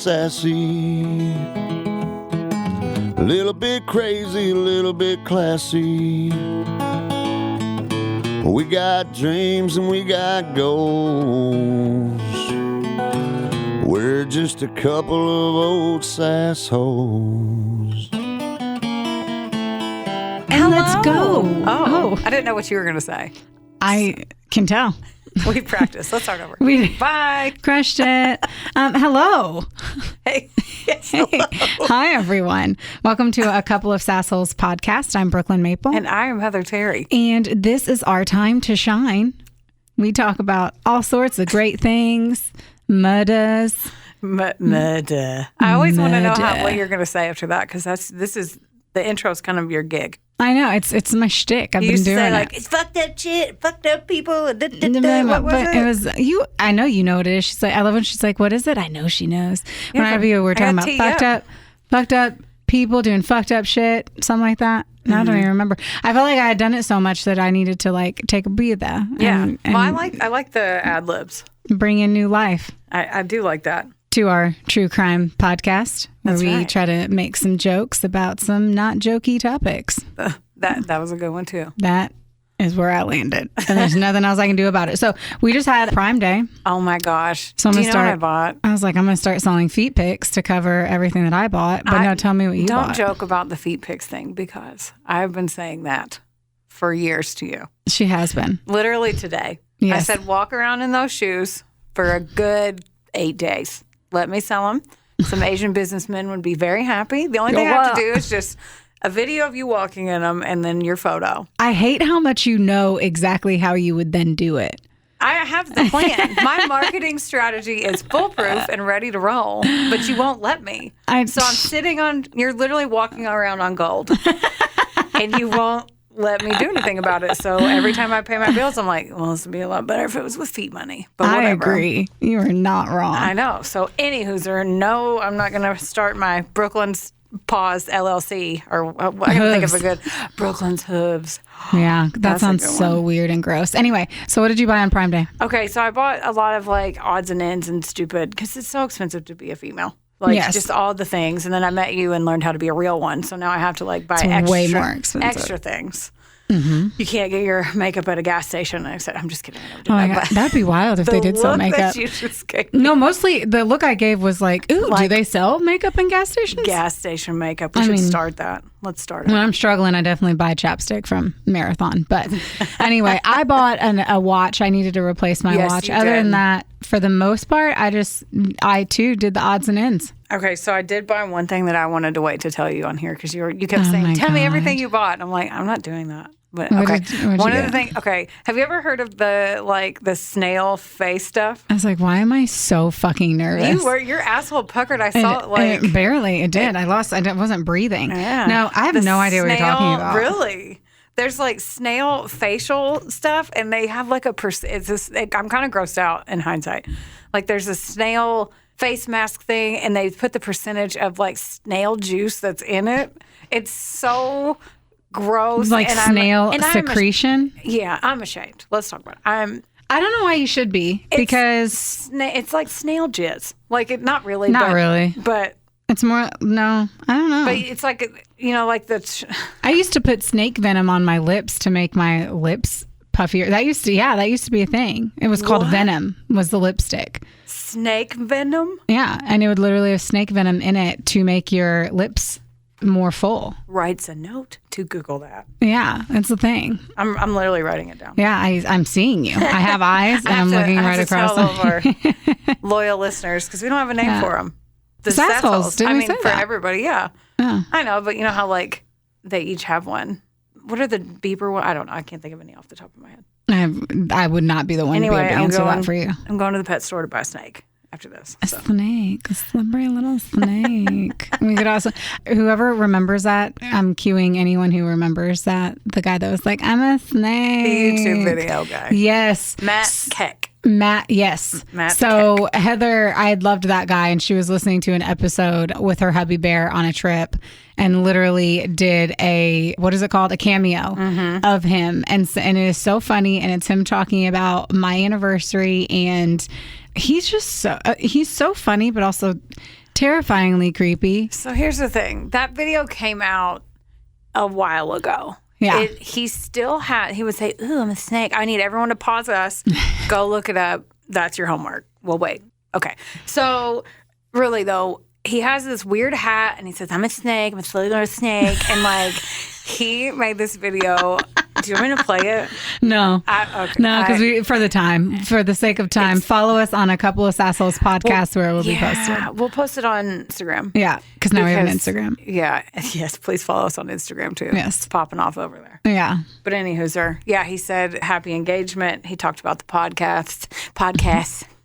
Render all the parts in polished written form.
sassy, a little bit crazy, a little bit classy. We got dreams and we got goals. We're just a couple of old sassholes. And let's go. Oh, I didn't know what you were going to say. I can tell. We practiced. Let's start over. Bye. Crushed it. Hello. Hey. Yes, Hey. Hi, everyone. Welcome to a Couple of Sassholes podcast. I'm Brooklyn Maple. And I am Heather Terry. And this is our time to shine. We talk about all sorts of great things. Muddas. Mudda. I always want to know what you're going to say after that, because the intro is kind of your gig. I know, it's my shtick. I've been doing it. It's fucked up shit, fucked up people. What was it was you. I know you know what it is. She's like, I love when she's like, what is it? I know she knows. Whenever we're talking about fucked up people doing fucked up shit, something like that. Mm-hmm. I don't even remember. I felt like I had done it so much that I needed to like take a breather. Yeah. And I like the ad libs. Bring in new life. I do like that. To our true crime podcast, where we try to make some jokes about some not jokey topics. That was a good one too. That is where I landed, and there's nothing else I can do about it. So we just had Prime Day. Oh my gosh! So do you know what I bought? I was like, I'm gonna start selling feet pics to cover everything that I bought. But no, tell me what you bought. Don't joke about the feet pics thing, because I've been saying that for years to you. She has been. Literally today. Yes. I said, walk around in those shoes for a good 8 days. Let me sell them. Some Asian businessmen would be very happy. The only thing I have to do is just a video of you walking in them and then your photo. I hate how much you know exactly how you would then do it. I have the plan. My marketing strategy is foolproof and ready to roll, but you won't let me. So I'm sitting on, you're literally walking around on gold, and you won't let me do anything about it. So every time I pay my bills, I'm like, well, this would be a lot better if it was with feet money. But whatever. I agree. You are not wrong. I know. So no, I'm not going to start my Brooklyn's Paws LLC, or I can think of a good Brooklyn's Hooves. Yeah, that sounds so weird and gross. Anyway, so what did you buy on Prime Day? Okay, so I bought a lot of like odds and ends and stupid, because it's so expensive to be a female. Like, just all the things. And then I met you and learned how to be a real one. So now I have to like buy way more expensive. Extra things. Mm-hmm. You can't get your makeup at a gas station. I said, I'm just kidding. Oh my God. That'd be wild if they did sell makeup. That you just gave me. No, mostly the look I gave was like, ooh, do they sell makeup in gas stations? Gas station makeup. We should start that. Let's start it. When I'm struggling, I definitely buy chapstick from Marathon. But anyway, I bought a watch. I needed to replace my watch. Other than that, for the most part, I too did the odds and ends. Okay, so I did buy one thing that I wanted to wait to tell you on here, because you kept saying, tell me everything you bought. I'm like, I'm not doing that. But okay, one of the things. Okay, have you ever heard of the snail face stuff? I was like, why am I so fucking nervous? Your asshole puckered. I saw it like barely. It did. I wasn't breathing. Yeah. No, I have no idea what you're talking about. Really? There's like snail facial stuff, and they have like I'm kind of grossed out in hindsight. Like there's a snail face mask thing, and they put the percentage of like snail juice that's in it. It's so gross. Like snail secretion? I'm ashamed. Let's talk about it. I don't know why you should be, because it's like snail jizz. Like not really. Not really. But it's more, no, I don't know. But it's like, like the... I used to put snake venom on my lips to make my lips puffier. That used to be a thing. It was called Venom, was the lipstick. Snake venom? Yeah, and it would literally have snake venom in it to make your lips more full. Writes a note to Google that. Yeah, it's a thing. I'm literally writing it down. Yeah, I'm seeing you. I have eyes, and I'm looking right across. Tell all of our loyal listeners, because we don't have a name for them. The Sassholes. I mean, for everybody, yeah. I know, but you know how like they each have one. What are the beeper ones? I don't know. I can't think of any off the top of my head. I would not be the one to be able to answer that for you. I'm going to the pet store to buy a snake after this. A snake. A slippery little snake. We could also, whoever remembers that, I'm cueing anyone who remembers that. The guy that was like, I'm a snake. The YouTube video guy. Yes. Matt Keck. Yes. Matt so Keck. Heather, I had loved that guy, and she was listening to an episode with her hubby bear on a trip, and literally did a cameo of him, and it is so funny, and it's him talking about my anniversary, and he's just he's so funny, but also Terrifyingly creepy. So here's the thing. That video came out a while ago. Yeah. He still had, he would say, ooh, I'm a snake. I need everyone to pause us. Go look it up. That's your homework. Well, wait. Okay. So really, though, he has this weird hat and he says, I'm a snake. I'm a slowly growing snake. And like, he made this video. Do you want me to play it? No. Okay. No, because for the sake of time, follow us on a couple of Sassholes podcasts where it will be posted. We'll post it on Instagram. Yeah, because now we have an Instagram. Yeah. Yes, please follow us on Instagram too. Yes. It's popping off over there. Yeah. But anywho, yeah, he said happy engagement. He talked about the podcasts.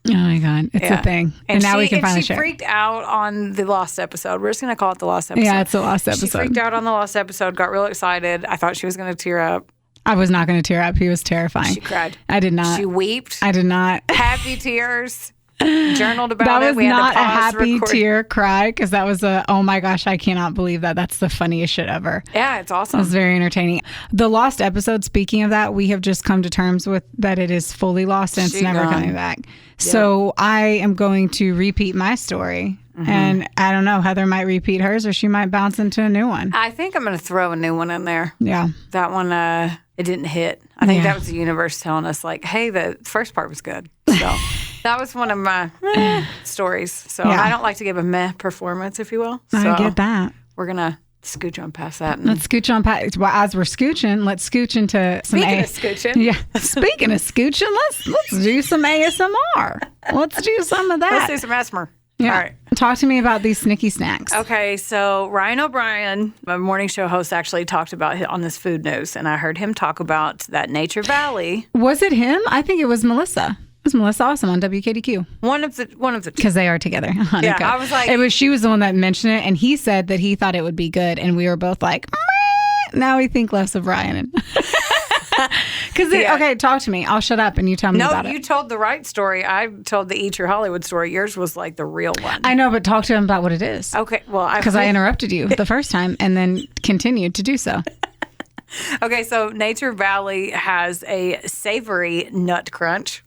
Oh my God, it's a thing. And now we can finally share. She freaked out on the lost episode. We're just going to call it the lost episode. Yeah, it's the lost episode. She freaked out on the lost episode, got real excited. I thought she was going to tear up. I was not going to tear up. He was terrifying. She cried. I did not. She weeped. I did not. Happy tears. Journaled about that it. Was we not had to a pause, happy record. tear cry because that was oh my gosh, I cannot believe that. That's the funniest shit ever. Yeah, it's awesome. It was very entertaining. The lost episode, speaking of that, we have just come to terms with that it is fully lost and it's never coming back. Yep. So I am going to repeat my story. And I don't know, Heather might repeat hers or she might bounce into a new one. I think I'm going to throw a new one in there. Yeah. That one, it didn't hit. I think that was the universe telling us like, hey, the first part was good. So that was one of my stories. So I don't like to give a meh performance, if you will. So I get that. We're going to scooch on past that. Let's scooch on past. Well, as we're scooching, let's scooch into some Speaking of scooching. Yeah. Speaking of scooching, let's do some ASMR. Let's do some of that. Let's do some ASMR. Yeah. All right. Talk to me about these snicky snacks. Okay, so Ryan O'Brien, my morning show host, actually talked about it on this food news, and I heard him talk about that Nature Valley. Was it him? I think it was Melissa. It was Melissa Awesome on WKDQ. One of the because they are together. Yeah, I was like, she was the one that mentioned it, and he said that he thought it would be good, and we were both like, meh. Now we think less of Ryan. Because okay, talk to me. I'll shut up and you tell me about it. No, you told the right story. I told the Eat Your Hollywood story. Yours was like the real one. I know, but talk to him about what it is. Okay, well, because I interrupted you the first time and then continued to do so. Okay, so Nature Valley has a savory nut crunch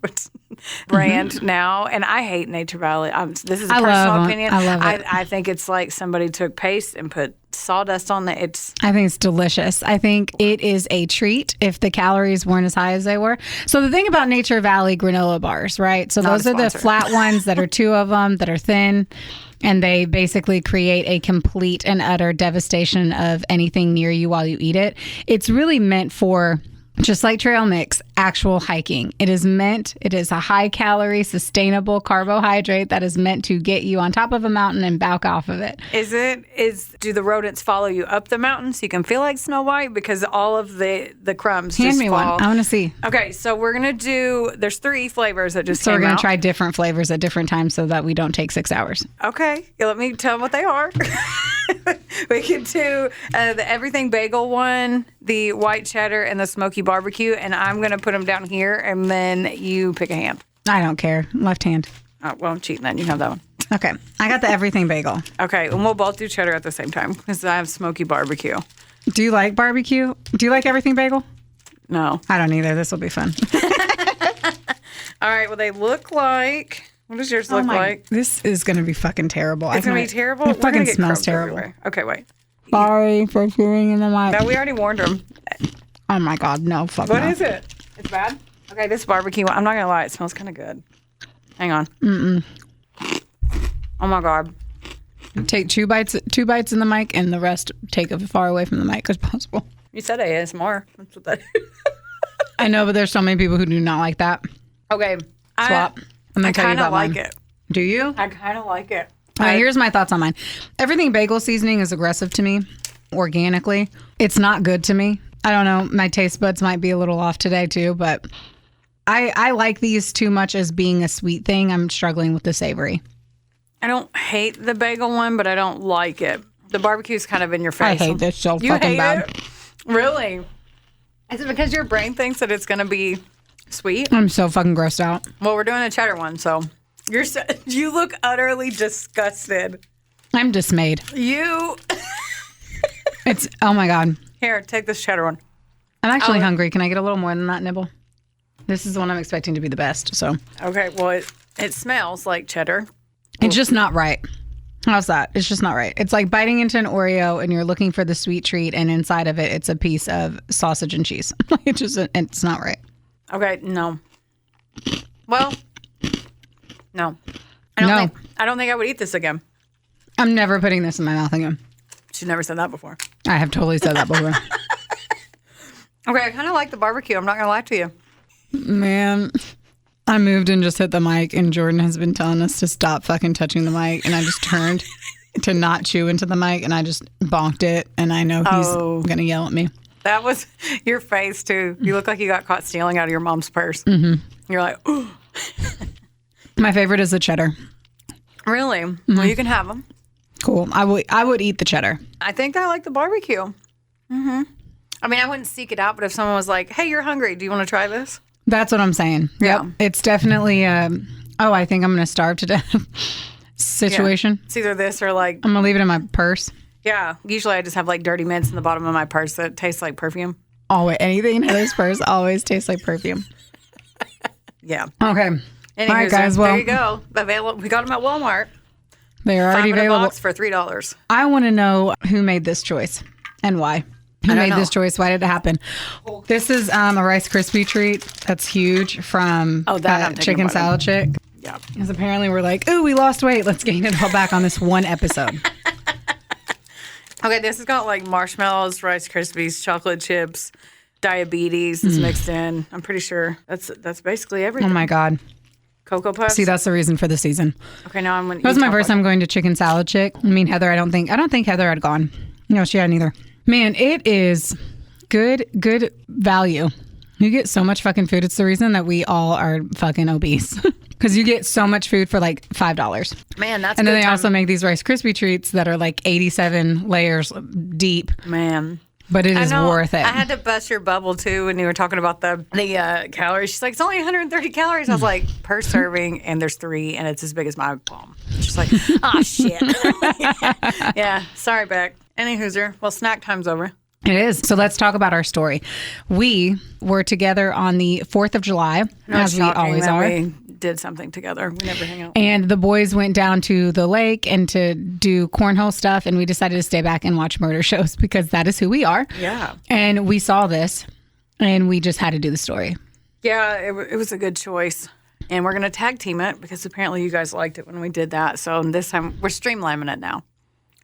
brand now, and I hate Nature Valley. This is a personal opinion. I love it. I think it's like somebody took paste and put sawdust on it. I think it's delicious. I think it is a treat if the calories weren't as high as they were. So the thing about Nature Valley granola bars, right? So those are the flat ones that are 2 of them that are thin. And they basically create a complete and utter devastation of anything near you while you eat it. It's really meant for, just like trail mix, actual hiking. It is a high calorie, sustainable carbohydrate that is meant to get you on top of a mountain and back off of it. Do the rodents follow you up the mountain so you can feel like Snow White? Because all of the crumbs Hand just me fall. one. I want to see. Okay, so we're going to do, there's 3 flavors that just came out. So we're going to try different flavors at different times so that we don't take 6 hours. Okay, let me tell them what they are. We can do the everything bagel one, the white cheddar, and the smoky barbecue. And I'm going to put them down here, and then you pick a hand. I don't care. Left hand. Oh, well, I'm cheating then. You have that one. Okay. I got the everything bagel. Okay, and we'll both do cheddar at the same time because I have smoky barbecue. Do you like barbecue? Do you like everything bagel? No. I don't either. This will be fun. All right, well, they look like... What does yours look like? This is going to be fucking terrible. It's going to be terrible? It fucking smells terrible. Everywhere. Okay, wait. Sorry for chewing in the mic. No, we already warned them. Oh my God, no, fuck What no. is it? It's bad? Okay, this barbecue, I'm not going to lie, it smells kind of good. Hang on. Oh my God. Take 2 bites in the mic and the rest take it far away from the mic as possible. You said ASMR. That's what that is. I know, but there's so many people who do not like that. Okay. Swap. I kind of like it. Do you? I kind of like it. All right, here's my thoughts on mine. Everything bagel seasoning is aggressive to me, organically. It's not good to me. I don't know. My taste buds might be a little off today too, but I like these too much as being a sweet thing. I'm struggling with the savory. I don't hate the bagel one, but I don't like it. The barbecue's kind of in your face. I hate this so You fucking hate bad. it? Really? Is it because your brain thinks that it's going to be sweet? I'm so fucking grossed out. Well, we're doing a cheddar one, so you look utterly disgusted. I'm dismayed. It's, oh my God. Here, take this cheddar one. I'm actually hungry. Can I get a little more than that nibble? This is the one I'm expecting to be the best, so. Okay, well, it smells like cheddar. It's just not right. How's that? It's just not right. It's like biting into an Oreo and you're looking for the sweet treat, and inside of it, it's a piece of sausage and cheese. It's not right. Okay, no. Well, no. I don't think I would eat this again. I'm never putting this in my mouth again. She never said that before. I have totally said that before. Okay, I kind of like the barbecue. I'm not going to lie to you. Man, I moved and just hit the mic, and Jordan has been telling us to stop fucking touching the mic, and I just turned to not chew into the mic, and I just bonked it, and I know he's going to yell at me. That was your face, too. You look like you got caught stealing out of your mom's purse. Mm-hmm. You're like, ooh. My favorite is the cheddar. Really? Mm-hmm. Well, you can have them. Cool. I would eat the cheddar. I think I like the barbecue. Mm-hmm. I mean, I wouldn't seek it out, but if someone was like, hey, you're hungry, do you want to try this? That's what I'm saying. Yeah. Yep. It's definitely, I think I'm going to starve to death situation. Yeah. It's either this or like... I'm going to leave it in my purse. Yeah. Usually I just have like dirty mints in the bottom of my purse that tastes like perfume. Always. Anything in Heather's purse always tastes like perfume. Yeah. Okay. Anywho, all right, guys. Well, there you go. Available. We got them at Walmart. They are already available. Box for $3. I want to know who made this choice and why. Who made this choice? Why did it happen? This is a Rice Krispie treat that's huge from Chicken Salad Chick. Yeah. Because apparently we're like, ooh, we lost weight. Let's gain it all back on this one episode. Okay, this has got like marshmallows, Rice Krispies, chocolate chips, diabetes is mixed in. I'm pretty sure that's basically everything. Oh my God. Cocoa Puffs. See, that's the reason for the season. Okay, now I'm going to That was my first time going to Chicken Salad Chick. I mean, Heather, I don't think Heather had gone. No, she hadn't either. Man, it is good value. You get so much fucking food. It's the reason that we all are fucking obese. Because you get so much food for like $5. Man, that's And then they also make these Rice Krispie treats that are like 87 layers deep. Man. But it is worth it. I had to bust your bubble too when you were talking about the calories. She's like, it's only 130 calories. I was like, per serving, and there's 3, and it's as big as my palm. She's like, oh, shit. Yeah, sorry, Beck. Any hooser. Well, snack time's over. It is. So let's talk about our story. We were together on the 4th of July, as we always are. We did something together. We never hang out. And the boys went down to the lake and to do cornhole stuff, and we decided to stay back and watch murder shows because that is who we are. Yeah. And we saw this, and we just had to do the story. Yeah, it was a good choice. And we're going to tag team it because apparently you guys liked it when we did that. So this time we're streamlining it now.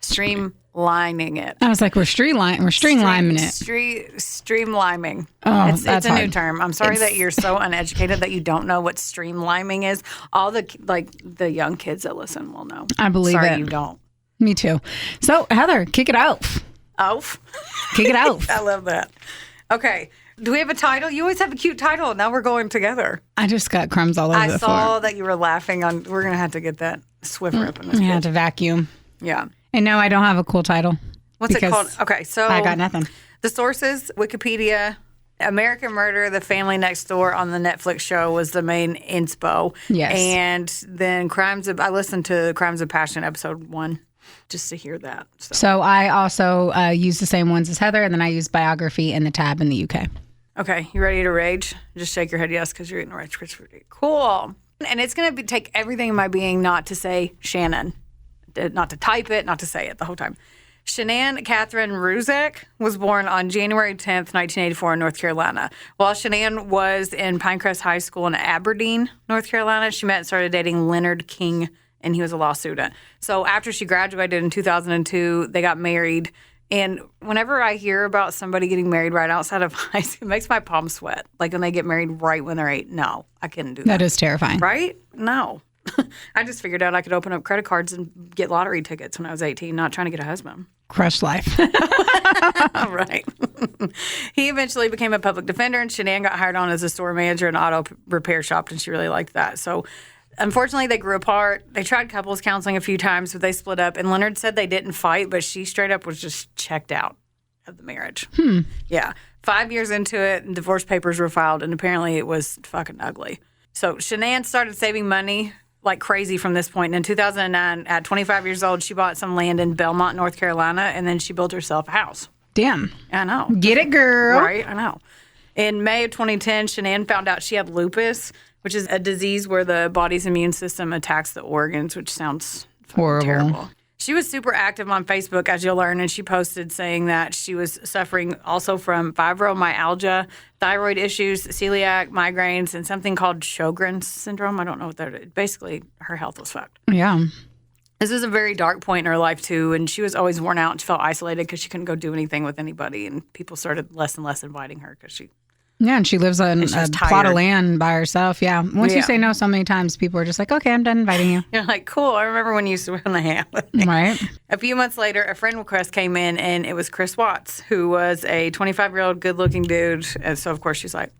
Streamlining it. I was like, we're streamlining it. Streamlining. Oh, it's a new term. I'm sorry that you're so uneducated that you don't know what streamlining is. All the young kids that listen will know. I believe it. Sorry you don't. Me too. So Heather, kick it out. Kick it out. I love that. Okay. Do we have a title? You always have a cute title. Now we're going together. I just got crumbs all over the floor. I saw that you were laughing on. We're going to have to get that Swiffer up in this. I had to vacuum. Yeah. And no, I don't have a cool title. What's it called? Okay, so I got nothing. The sources, Wikipedia, American Murder, The Family Next Door on the Netflix show was the main inspo. Yes. And then I listened to Crimes of Passion episode 1 just to hear that. So I also use the same ones as Heather, and then I use biography and the tab in the UK. Okay, you ready to rage? Just shake your head yes because you're eating the right Krispie. Cool. And it's going to take everything in my being not to say Shannon. Not to type it, not to say it the whole time. Sannann Catherine Ruzek was born on January 10th, 1984 in North Carolina. While Sannann was in Pinecrest High School in Aberdeen, North Carolina, she met and started dating Leonard King, and he was a law student. So after she graduated in 2002, they got married. And whenever I hear about somebody getting married right outside of high school, it makes my palms sweat. Like when they get married right when they're 8. No, I couldn't do that. That is terrifying. Right? No. I just figured out I could open up credit cards and get lottery tickets when I was 18, not trying to get a husband. Crush life. Right. He eventually became a public defender, and Shanann got hired on as a store manager in an auto repair shop, and she really liked that. So unfortunately, they grew apart. They tried couples counseling a few times, but they split up. And Leonard said they didn't fight, but she straight up was just checked out of the marriage. Yeah. 5 years into it, and divorce papers were filed, and apparently it was fucking ugly. So Shanann started saving money like crazy from this point. And in 2009, at 25 years old, she bought some land in Belmont, North Carolina, and then she built herself a house. Damn. I know. Get it, girl. Right? I know. In May of 2010, Shanann found out she had lupus, which is a disease where the body's immune system attacks the organs, which sounds horrible. terrible. She was super active on Facebook, as you'll learn, and she posted saying that she was suffering also from fibromyalgia, thyroid issues, celiac, migraines, and something called Sjogren's syndrome. I don't know what that is. Basically, her health was fucked. Yeah. This was a very dark point in her life, too, and she was always worn out and she felt isolated because she couldn't go do anything with anybody, and people started less and less inviting her because she... Yeah, and she lives on a plot of land by herself. Yeah. Once you say no so many times, people are just like, okay, I'm done inviting you. You're like, cool. I remember when you used to want to hang out with me. Right. A few months later, a friend request came in, and it was Chris Watts, who was a 25-year-old good-looking dude. And so, of course, she's like,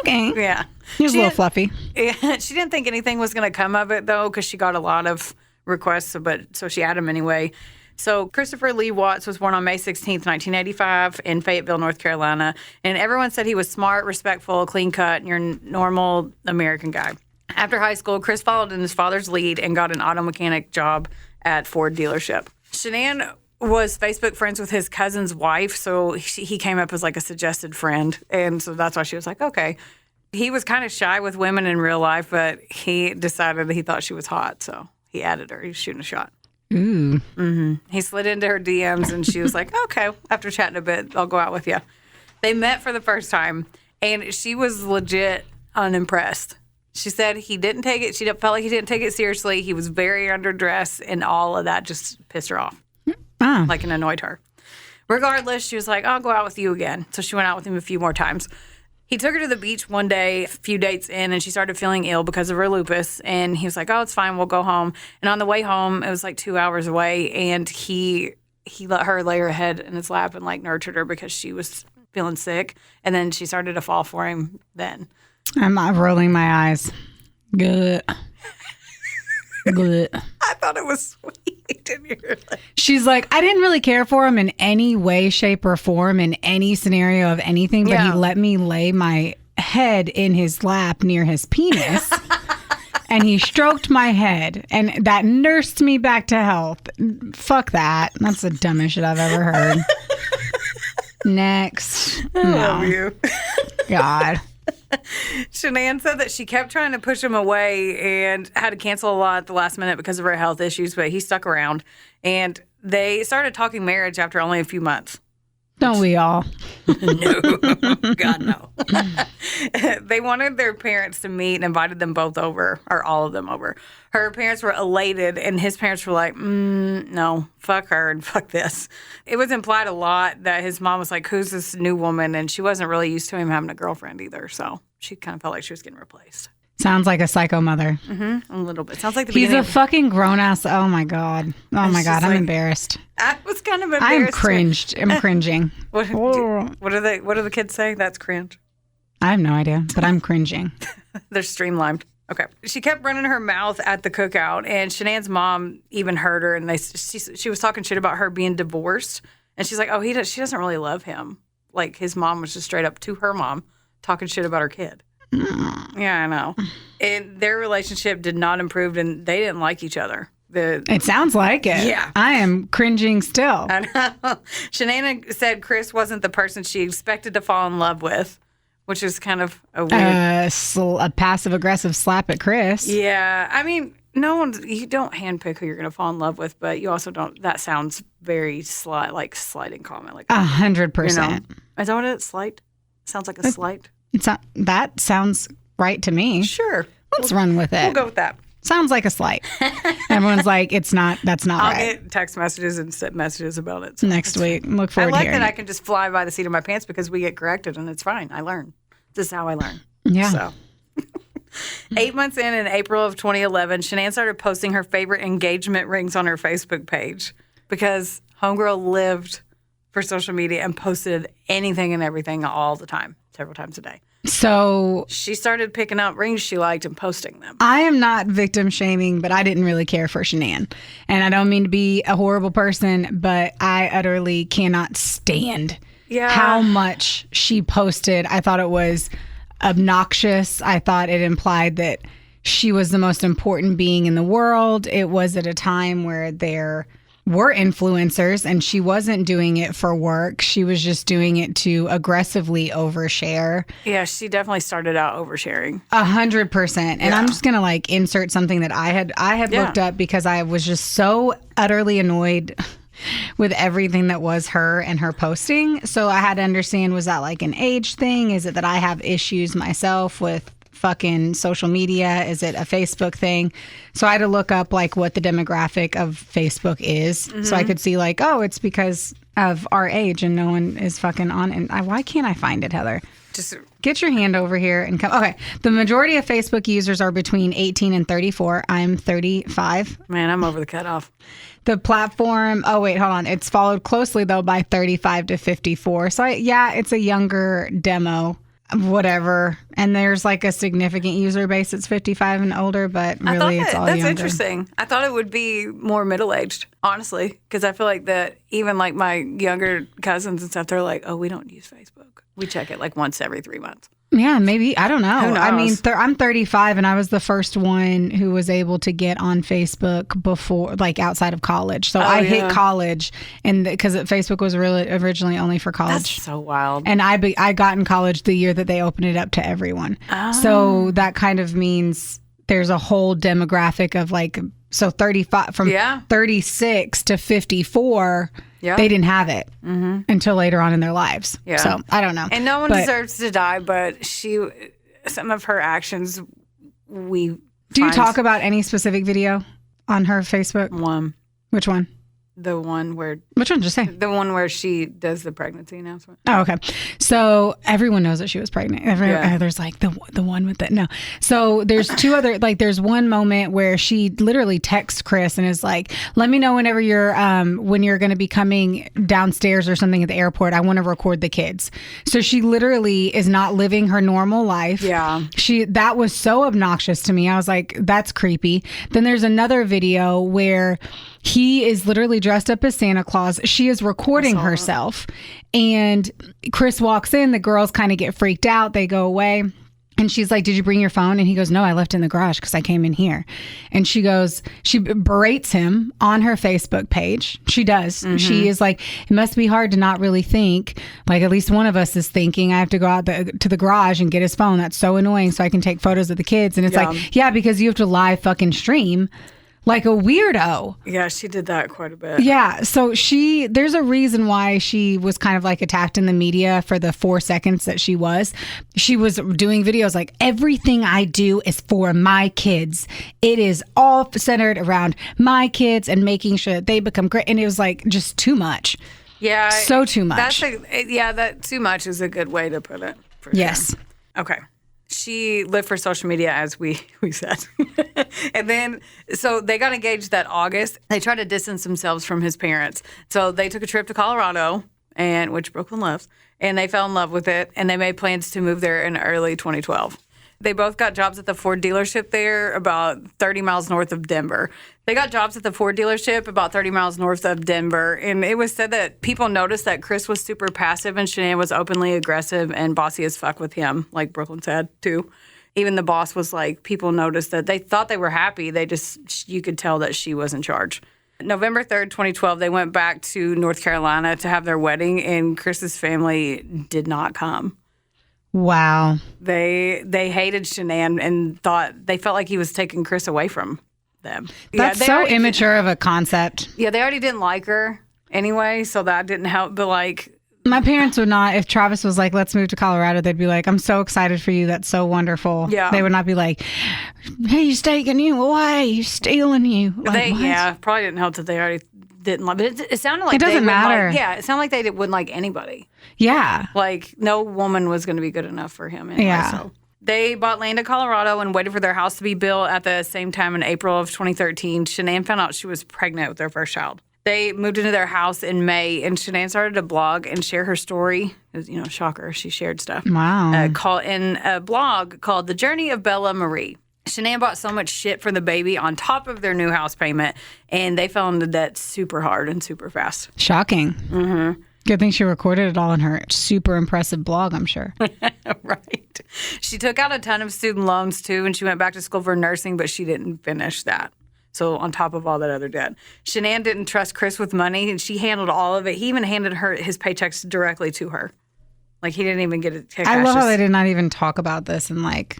okay. Yeah. He was a little fluffy. Yeah, she didn't think anything was going to come of it, though, because she got a lot of requests, so she had him anyway. So Christopher Lee Watts was born on May 16th, 1985 in Fayetteville, North Carolina. And everyone said he was smart, respectful, clean-cut, and your normal American guy. After high school, Chris followed in his father's lead and got an auto mechanic job at Ford dealership. Shanann was Facebook friends with his cousin's wife, so he came up as like a suggested friend. And so that's why she was like, okay. He was kind of shy with women in real life, but he decided that he thought she was hot, so he added her. He was shooting a shot. Ooh. Mm-hmm. He slid into her DMs, and she was like, okay, after chatting a bit, I'll go out with you. They met for the first time, and she was legit unimpressed. She said he didn't take it. She felt like he didn't take it seriously. He was very underdressed, and all of that just pissed her off, like and annoyed her. Regardless, she was like, I'll go out with you again. So she went out with him a few more times. He took her to the beach one day, a few dates in, and she started feeling ill because of her lupus. And he was like, oh, it's fine. We'll go home. And on the way home, it was like 2 hours away. And he let her lay her head in his lap and like nurtured her because she was feeling sick. And then she started to fall for him then. I'm rolling my eyes. Good. Good. I thought it was sweet. She's like, I didn't really care for him in any way, shape, or form in any scenario of anything, but he let me lay my head in his lap near his penis. And he stroked my head, and that nursed me back to health. Fuck that. That's the dumbest shit I've ever heard. Next. I love you. God. Shanann said that she kept trying to push him away and had to cancel a lot at the last minute because of her health issues, but he stuck around. And they started talking marriage after only a few months. Don't we all? No. God, no. They wanted their parents to meet and invited them both over, or all of them over. Her parents were elated, and his parents were like, no, fuck her and fuck this. It was implied a lot that his mom was like, who's this new woman? And she wasn't really used to him having a girlfriend either, so she kind of felt like she was getting replaced. Sounds like a psycho mother. Mm-hmm, a little bit. Sounds like the He's beginning. He's a fucking grown-ass. Oh, my God. Oh, my God. I'm embarrassed. I was kind of embarrassed. I'm cringed. I'm cringing. What do the kids say? That's cringe. I have no idea, but I'm cringing. They're streamlined. Okay. She kept running her mouth at the cookout, and Shanann's mom even heard her, and she was talking shit about her being divorced. And she's like, oh, she doesn't really love him. Like, his mom was just straight up to her mom talking shit about her kid. Yeah, I know. And their relationship did not improve, and they didn't like each other. It sounds like it. Yeah. I am cringing still. I know. Shanann said Chris wasn't the person she expected to fall in love with, which is kind of a weird... a passive-aggressive slap at Chris. Yeah. I mean, you don't handpick who you're going to fall in love with, but you also don't... That sounds very slighting comment. Like 100%. Is that what it's? Slight? Sounds like a slight? That sounds right to me. Sure. Let's run with it. We'll go with that. Sounds like a slight. Everyone's like, that's not right. I'll get text messages and messages about it. So next week. Look forward to hearing. I like that I can just fly by the seat of my pants because we get corrected and it's fine. I learn. This is how I learn. Yeah. So 8 months in April of 2011, Shanann started posting her favorite engagement rings on her Facebook page because homegirl lived for social media and posted anything and everything all the time, several times a day. So she started picking out rings she liked and posting them. I am not victim shaming, but I didn't really care for Shanann. And I don't mean to be a horrible person, but I utterly cannot stand how much she posted. I thought it was obnoxious. I thought it implied that she was the most important being in the world. It was at a time where there were influencers, and she wasn't doing it for work. She was just doing it to aggressively overshare. Yeah, she definitely started out oversharing. 100%. And I'm just gonna like insert something that I had looked up because I was just so utterly annoyed with everything that was her and her posting. So I had to understand, was that like an age thing? Is it that I have issues myself with fucking social media? Is it a Facebook thing? So I had to look up like what the demographic of Facebook is, so I could see like, oh, it's because of our age and no one is fucking on. And why can't I find it, Heather? Just get your hand over here and come. Okay, the majority of Facebook users are between 18 and 34. I'm 35. Man, I'm over the cutoff. The platform, oh wait, hold on. It's followed closely though by 35 to 54. So it's a younger demo. Whatever. And there's like a significant user base that's 55 and older, but really it's all that's younger. Interesting. I thought it would be more middle-aged, honestly, because I feel like that even like my younger cousins and stuff, they're like, oh, we don't use Facebook. We check it like once every 3 months. Yeah, maybe. I don't know. Who knows? I mean, I'm 35 and I was the first one who was able to get on Facebook before, like outside of college. So I hit college, and because Facebook was really originally only for college. That's so wild. And I got in college the year that they opened it up to everyone. Oh. So that kind of means there's a whole demographic of like, so 35 from 36 to 54. Yeah. They didn't have it until later on in their lives. Yeah. So I don't know. And no one deserves to die, but some of her actions, Do you talk about any specific video on her Facebook? One. Which one? The one where... Which one? Just say. The one where she does the pregnancy announcement. Oh, okay. So everyone knows that she was pregnant. There's like the one with the... No. So there's two other... Like there's one moment where she literally texts Chris and is like, let me know whenever when you're going to be coming downstairs or something at the airport. I want to record the kids. So she literally is not living her normal life. Yeah. That was so obnoxious to me. I was like, that's creepy. Then there's another video where he is literally dressed up as Santa Claus. She is recording herself. And Chris walks in. The girls kind of get freaked out. They go away. And she's like, did you bring your phone? And he goes, no, I left it in the garage because I came in here. And she berates him on her Facebook page. She does. Mm-hmm. She is like, it must be hard to not really think. Like at least one of us is thinking, I have to go out to the garage and get his phone. That's so annoying. So I can take photos of the kids. And it's like, yeah, because you have to live fucking stream. Like a weirdo. Yeah, she did that quite a bit. Yeah, so there's a reason why she was kind of like attacked in the media for the 4 seconds that she was. She was doing videos like, everything I do is for my kids. It is all centered around my kids and making sure that they become great. And it was like just too much. Yeah. So too much. That too much is a good way to put it. Yes. Sure. Okay. She lived for social media, as we said. And then, so they got engaged that August. They tried to distance themselves from his parents. So they took a trip to Colorado, which Brooklyn loves, and they fell in love with it, and they made plans to move there in early 2012. They both got jobs at the Ford dealership there about 30 miles north of Denver. They got jobs at the Ford dealership about 30 miles north of Denver. And it was said that people noticed that Chris was super passive and Shanann was openly aggressive and bossy as fuck with him, like Brooklyn said, too. Even the boss was like, people noticed that they thought they were happy. You could tell that she was in charge. November 3rd, 2012, they went back to North Carolina to have their wedding, and Chris's family did not come. Wow. They hated Shanann and they felt like he was taking Chris away from them. That's so immature of a concept. Yeah, they already didn't like her anyway, so that didn't help. But like, my parents would not, if Travis was like, let's move to Colorado, they'd be like, I'm so excited for you. That's so wonderful. Yeah. They would not be like, he's taking you away. He's stealing you. Like, probably didn't help that they already didn't like, but it sounded like it doesn't matter. It sounded like they wouldn't like anybody. Yeah. Like no woman was going to be good enough for him anyway. Yeah. So they bought land in Colorado and waited for their house to be built at the same time in April of 2013. Shanann found out she was pregnant with their first child. They moved into their house in May, and Shanann started a blog and share her story. It was, shocker, she shared stuff. Wow. In a blog called The Journey of Bella Marie. Shanann bought so much shit for the baby on top of their new house payment, and they fell into debt super hard and super fast. Shocking. Mm-hmm. Good thing she recorded it all in her super impressive blog, I'm sure. Right. She took out a ton of student loans, too, and she went back to school for nursing, but she didn't finish that. So on top of all that other debt. Shanann didn't trust Chris with money, and she handled all of it. He even handed her his paychecks directly to her. Like, he didn't even get it. I love how they did not even talk about this and like,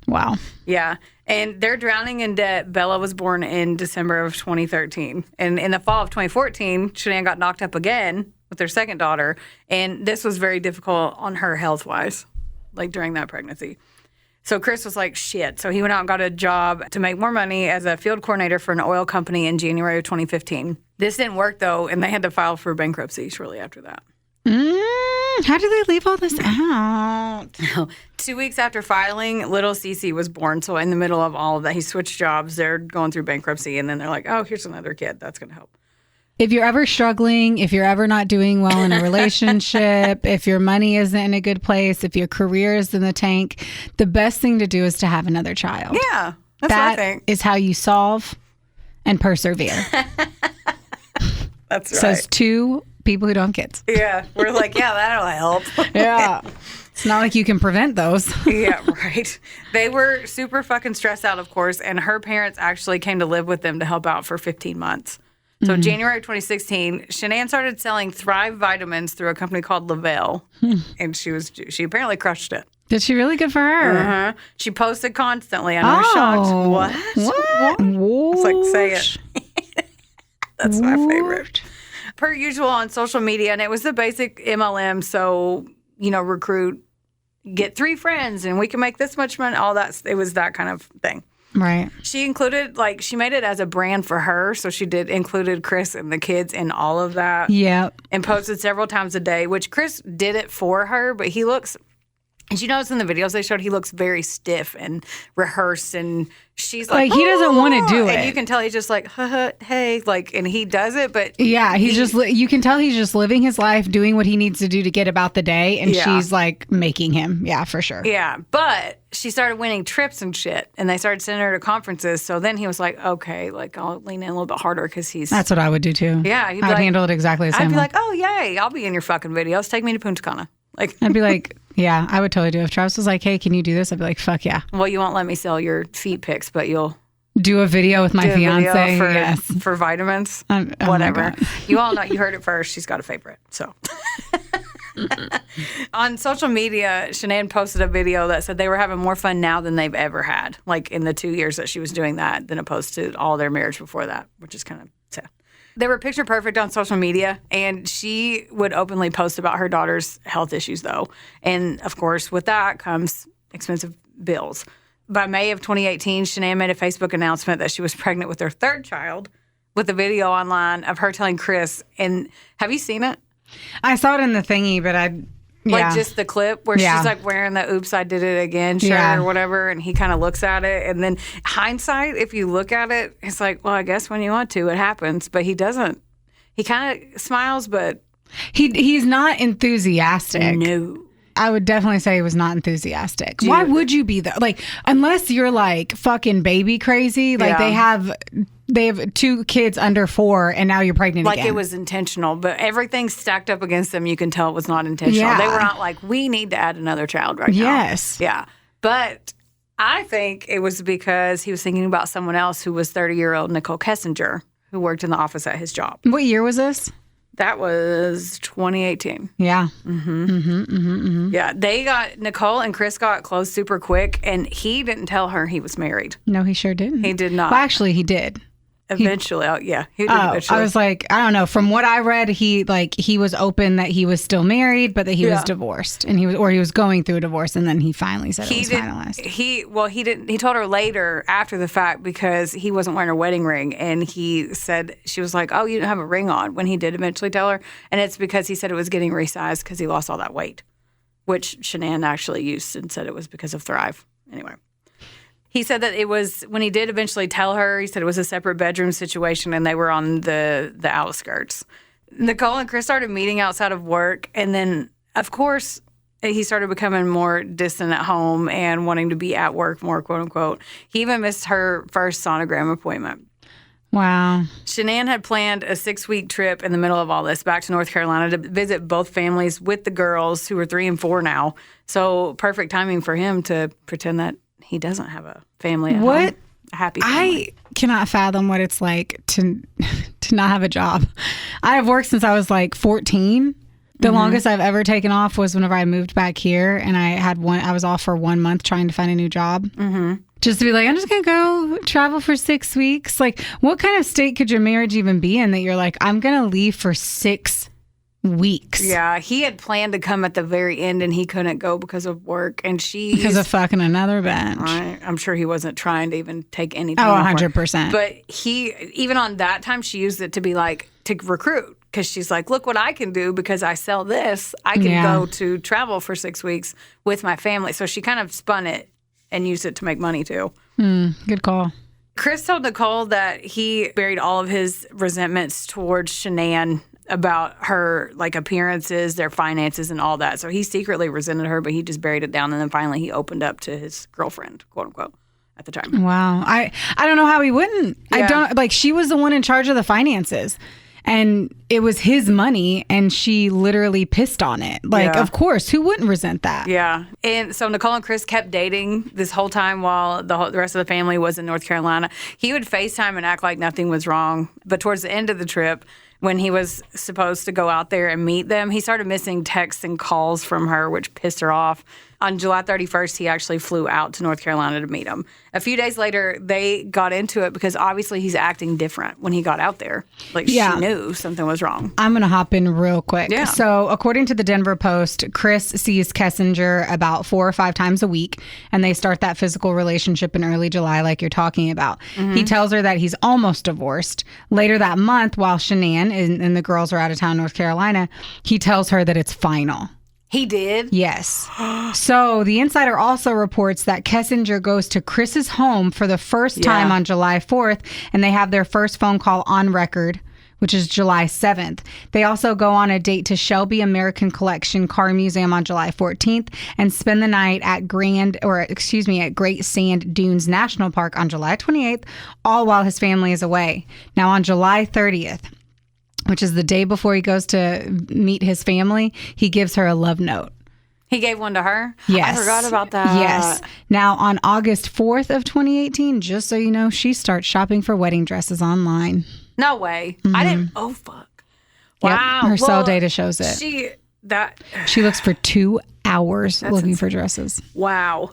wow. Yeah. And they're drowning in debt. Bella was born in December of 2013. And in the fall of 2014, Shanann got knocked up again with their second daughter. And this was very difficult on her health-wise, like during that pregnancy. So Chris was like, shit. So he went out and got a job to make more money as a field coordinator for an oil company in January of 2015. This didn't work, though, and they had to file for bankruptcy shortly after that. How did they leave all this out? 2 weeks after filing, little Cece was born. So in the middle of all of that, he switched jobs. They're going through bankruptcy, and then they're like, oh, here's another kid. That's going to help. If you're ever struggling, if you're ever not doing well in a relationship, if your money isn't in a good place, if your career is in the tank, the best thing to do is to have another child. Yeah, that's what I think. That is how you solve and persevere. That's right. Says two people who don't have kids. Yeah, we're like, yeah, that'll help. Yeah. It's not like you can prevent those. Yeah, right. They were super fucking stressed out, of course, and her parents actually came to live with them to help out for 15 months. So January 2016, Shanann started selling Thrive vitamins through a company called Lavelle, and she apparently crushed it. Did she really? Good for her. Uh-huh. She posted constantly. I know you're shocked. What? It's like, say it. That's my favorite. Per usual on social media, and it was the basic MLM, so, recruit, get 3 friends, and we can make this much money, all that. It was that kind of thing. Right. She included, she made it as a brand for her. So she included Chris and the kids in all of that. Yep. And posted several times a day, which Chris did it for her. But he looks, and you notice in the videos they showed, he looks very stiff and rehearsed. And she's like, he doesn't want to do it. And you can tell he's just like, hey, and he does it. But yeah, you can tell he's just living his life, doing what he needs to do to get about the day. And she's like making him. Yeah, for sure. Yeah. But she started winning trips and shit, and they started sending her to conferences. So then he was like, okay, I'll lean in a little bit harder because he's... That's what I would do too. Yeah. I would handle it exactly the same way. I'd be like, oh, yay, I'll be in your fucking videos. Take me to Punta Cana. I'd be like, yeah, I would totally do it. If Travis was like, hey, can you do this? I'd be like, fuck yeah. Well, you won't let me sell your feet pics, but you'll... Do a video with my fiance for vitamins. Whatever. You all know, you heard it first. She's got a favorite. So... On social media, Shanann posted a video that said they were having more fun now than they've ever had, in the 2 years that she was doing that, than opposed to all their marriage before that, which is kind of sad. They were picture perfect on social media, and she would openly post about her daughter's health issues, though. And, of course, with that comes expensive bills. By May of 2018, Shanann made a Facebook announcement that she was pregnant with her third child, with a video online of her telling Chris. And have you seen it? I saw it in the thingy, but just the clip where she's wearing the oops, I did it again shirt or whatever. And he kind of looks at it. And then hindsight, if you look at it, it's like, well, I guess when you want to, it happens. But he doesn't. He kind of smiles, but he's not enthusiastic. No. I would definitely say he was not enthusiastic. Why would you be though? Unless you're fucking baby crazy. They have 2 kids under 4, and now you're pregnant again. It was intentional, but everything stacked up against them, you can tell it was not intentional. Yeah. They were not we need to add another child right now. Yes. Yeah. But I think it was because he was thinking about someone else who was 30-year-old Nikko Kessinger, who worked in the office at his job. What year was this? That was 2018. Yeah. Yeah. Nicole and Chris got close super quick, and he didn't tell her he was married. No, he sure didn't. He did not. Well, actually, he did. Eventually. He did eventually. I was like, I don't know. From what I read, he was open that he was still married, but that he was divorced, and he was going through a divorce, and then he finally said it was finalized. He didn't. He told her later after the fact because he wasn't wearing a wedding ring, and he said, she was like, oh, you didn't have a ring on, when he did eventually tell her, and it's because he said it was getting resized because he lost all that weight, which Shanann actually used and said it was because of Thrive. Anyway. He said that it was, when he did eventually tell her, he said it was a separate bedroom situation and they were on the outskirts. Nicole and Chris started meeting outside of work, and then, of course, he started becoming more distant at home and wanting to be at work more, quote unquote. He even missed her first sonogram appointment. Wow. Shanann had planned a 6-week trip in the middle of all this back to North Carolina to visit both families with the girls, who are 3 and 4 now. So perfect timing for him to pretend that he doesn't have a family at home. happy family. I cannot fathom what it's like to not have a job. I have worked since I was like 14. The longest I've ever taken off was whenever I moved back here, and I was off for 1 month trying to find a new job. Just to be like, I'm just going to go travel for 6 weeks. Like, what kind of state could your marriage even be in that you're like, I'm going to leave for 6 weeks? Yeah, he had planned to come at the very end, and he couldn't go because of work. And because of fucking another bench. I'm sure he wasn't trying to even take any Oh, time 100%. But even on that time, she used it to be like, to recruit. Because she's like, look what I can do because I sell this. I can go to travel for 6 weeks with my family. So she kind of spun it and used it to make money too. Good call. Chris told Nicole that he buried all of his resentments towards Sannann about her like appearances, their finances, and all that. So he secretly resented her, but he just buried it down. And then finally he opened up to his girlfriend, quote unquote, at the time. Wow. I don't know how he wouldn't. Yeah. I don't, like, she was the one in charge of the finances. And it was his money, and she literally pissed on it. Like, of course, who wouldn't resent that? Yeah. And so Nicole and Chris kept dating this whole time while the rest of the family was in North Carolina. He would FaceTime and act like nothing was wrong. But towards the end of the trip, when he was supposed to go out there and meet them, he started missing texts and calls from her, which pissed her off. On July 31st, he actually flew out to North Carolina to meet him. A few days later, they got into it because obviously he's acting different when he got out there. Like, she knew something was wrong. I'm going to hop in real quick. Yeah. So according to the Denver Post, Chris sees Kessinger about 4 or 5 times a week, and they start that physical relationship in early July like you're talking about. He tells her that he's almost divorced. Later that month, while Sannann and the girls are out of town, North Carolina, he tells her that it's final. He did? Yes. So the insider also reports that Kessinger goes to Chris's home for the first time on July 4th, and they have their first phone call on record, which is July 7th. They also go on a date to Shelby American Collection Car Museum on July 14th and spend the night at Great Sand Dunes National Park on July 28th, all while his family is away. Now on July 30th, which is the day before he goes to meet his family, he gives her a love note. He gave one to her? Yes. I forgot about that. Yes. Now, on August 4th of 2018, just so you know, she starts shopping for wedding dresses online. No way. I didn't. Oh, fuck. Wow. Yep. Her sell data shows it. She looks for 2 hours looking for dresses. Wow.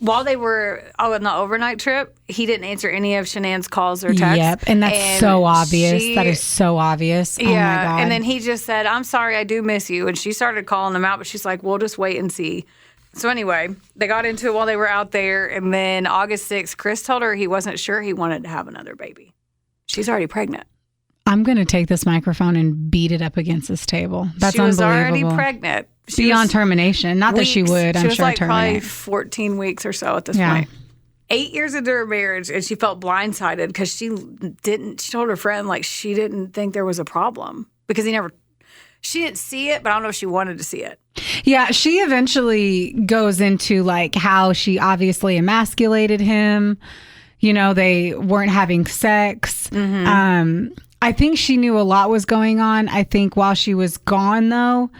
While they were on the overnight trip, he didn't answer any of Shanann's calls or texts. Yep. And that's so obvious. That is so obvious. Yeah. Oh my God. And then he just said, I'm sorry, I do miss you. And she started calling him out, but she's like, we'll just wait and see. So anyway, they got into it while they were out there. And then August 6th, Chris told her he wasn't sure he wanted to have another baby. She's already pregnant. I'm going to take this microphone and beat it up against this table. That's unbelievable. She was already pregnant. Beyond termination. Not that she would, I'm sure, terminate. She was like probably 14 weeks or so at this point. 8 years into her marriage, and she felt blindsided because she told her friend, like, she didn't think there was a problem because she didn't see it, but I don't know if she wanted to see it. Yeah, she eventually goes into like how she obviously emasculated him. You know, they weren't having sex. I think she knew a lot was going on. I think while she was gone, though,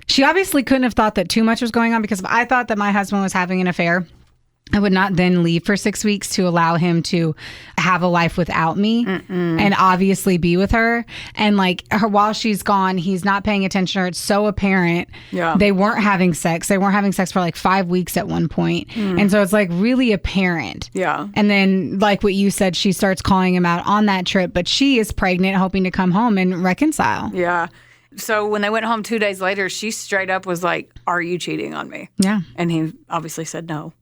she obviously couldn't have thought that too much was going on, because if I thought that my husband was having an affair, I would not then leave for 6 weeks to allow him to have a life without me and obviously be with her. And like while she's gone, he's not paying attention to her. It's so apparent. Yeah. They weren't having sex. They weren't having sex for like 5 weeks at one point. And so it's like really apparent. Yeah. And then like what you said, she starts calling him out on that trip, but she is pregnant, hoping to come home and reconcile. Yeah. So when they went home 2 days later, she straight up was like, "Are you cheating on me?" Yeah. And he obviously said no.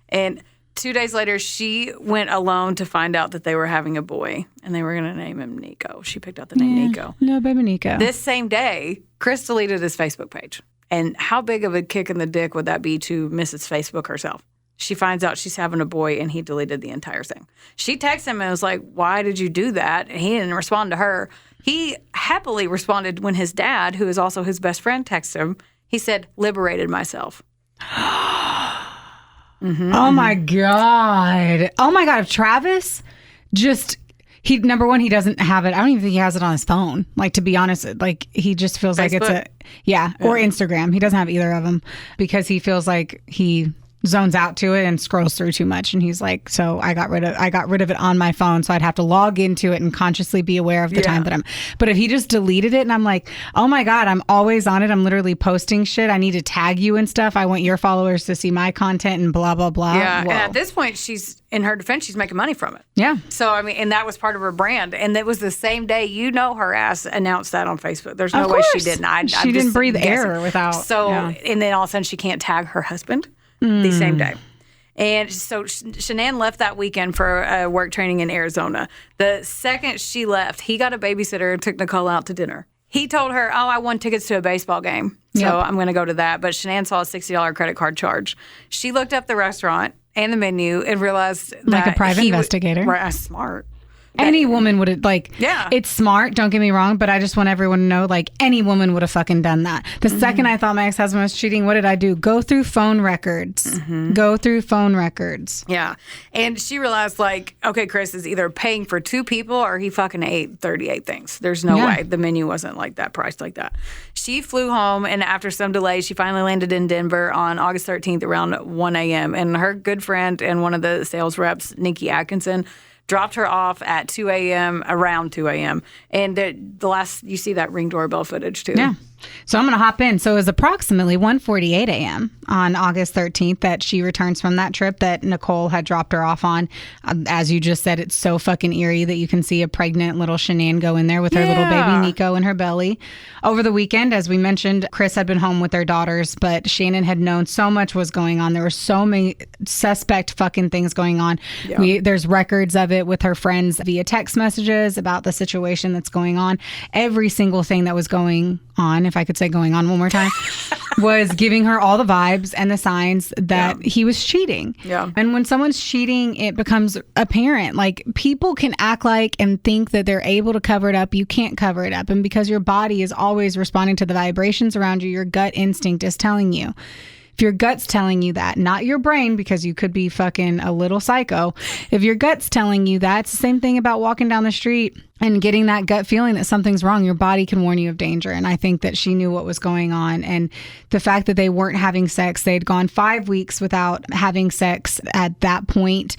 And 2 days later, she went alone to find out that they were having a boy, and they were going to name him Nikko. She picked out the name Nikko. No, baby Nikko. This same day, Chris deleted his Facebook page. And how big of a kick in the dick would that be to Mrs. Facebook herself? She finds out she's having a boy, and he deleted the entire thing. She texted him and was like, "Why did you do that?" And he didn't respond to her. He happily responded when his dad, who is also his best friend, texted him. He said, "Liberated myself." Oh my God. Oh my God. If Travis number one, he doesn't have it. I don't even think he has it on his phone. Like, to be honest, like he just feels Facebook? like it's or Instagram. He doesn't have either of them because he feels like he zones out to it and scrolls through too much. And he's like, so I got rid of it on my phone, so I'd have to log into it and consciously be aware of the time that but if he just deleted it and I'm like, oh my God, I'm always on it, I'm literally posting shit, I need to tag you and stuff, I want your followers to see my content and blah blah blah. Yeah. Whoa. And at this point, she's, in her defense, she's making money from it. Yeah. So I mean, and that was part of her brand, and it was the same day, her ass announced that on Facebook. There's no way she didn't. She didn't breathe air without. So and then all of a sudden she can't tag her husband the same day. And so Sannann left that weekend for work training in Arizona. The second she left, he got a babysitter and took Nikko out to dinner. He told her, I won tickets to a baseball game, so I'm going to go to that. But Sannann saw a $60 credit card charge. She looked up the restaurant and the menu and realized that like a private investigator. Right, smart. Any woman would have, it's smart, don't get me wrong, but I just want everyone to know, any woman would have fucking done that. The second I thought my ex-husband was cheating, what did I do? Go through phone records. Go through phone records. Yeah. And she realized, okay, Chris is either paying for 2 people or he fucking ate 38 things. There's no way. The menu wasn't priced like that. She flew home, and after some delay, she finally landed in Denver on August 13th around 1 a.m. And her good friend and one of the sales reps, Nikki Atkinson, dropped her off at 2 a.m., around 2 a.m. And the last, you see that Ring doorbell footage too. Yeah. So I'm going to hop in. So it was approximately 1:48 a.m. on August 13th that she returns from that trip that Nicole had dropped her off on. As you just said, it's so fucking eerie that you can see a pregnant little Sannann go in there with her little baby Nikko in her belly. Over the weekend, as we mentioned, Chris had been home with their daughters, but Shannon had known so much was going on. There were so many suspect fucking things going on. Yeah. There's records of it with her friends via text messages about the situation that's going on. Every single thing that was going on, if I could say going on one more time, was giving her all the vibes and the signs that he was cheating. Yeah. And when someone's cheating, it becomes apparent. People can act like and think that they're able to cover it up. You can't cover it up. And because your body is always responding to the vibrations around you, your gut instinct is telling you. If your gut's telling you that, not your brain, because you could be fucking a little psycho. If your gut's telling you that, it's the same thing about walking down the street and getting that gut feeling that something's wrong. Your body can warn you of danger. And I think that she knew what was going on. And the fact that they weren't having sex, they'd gone 5 weeks without having sex at that point.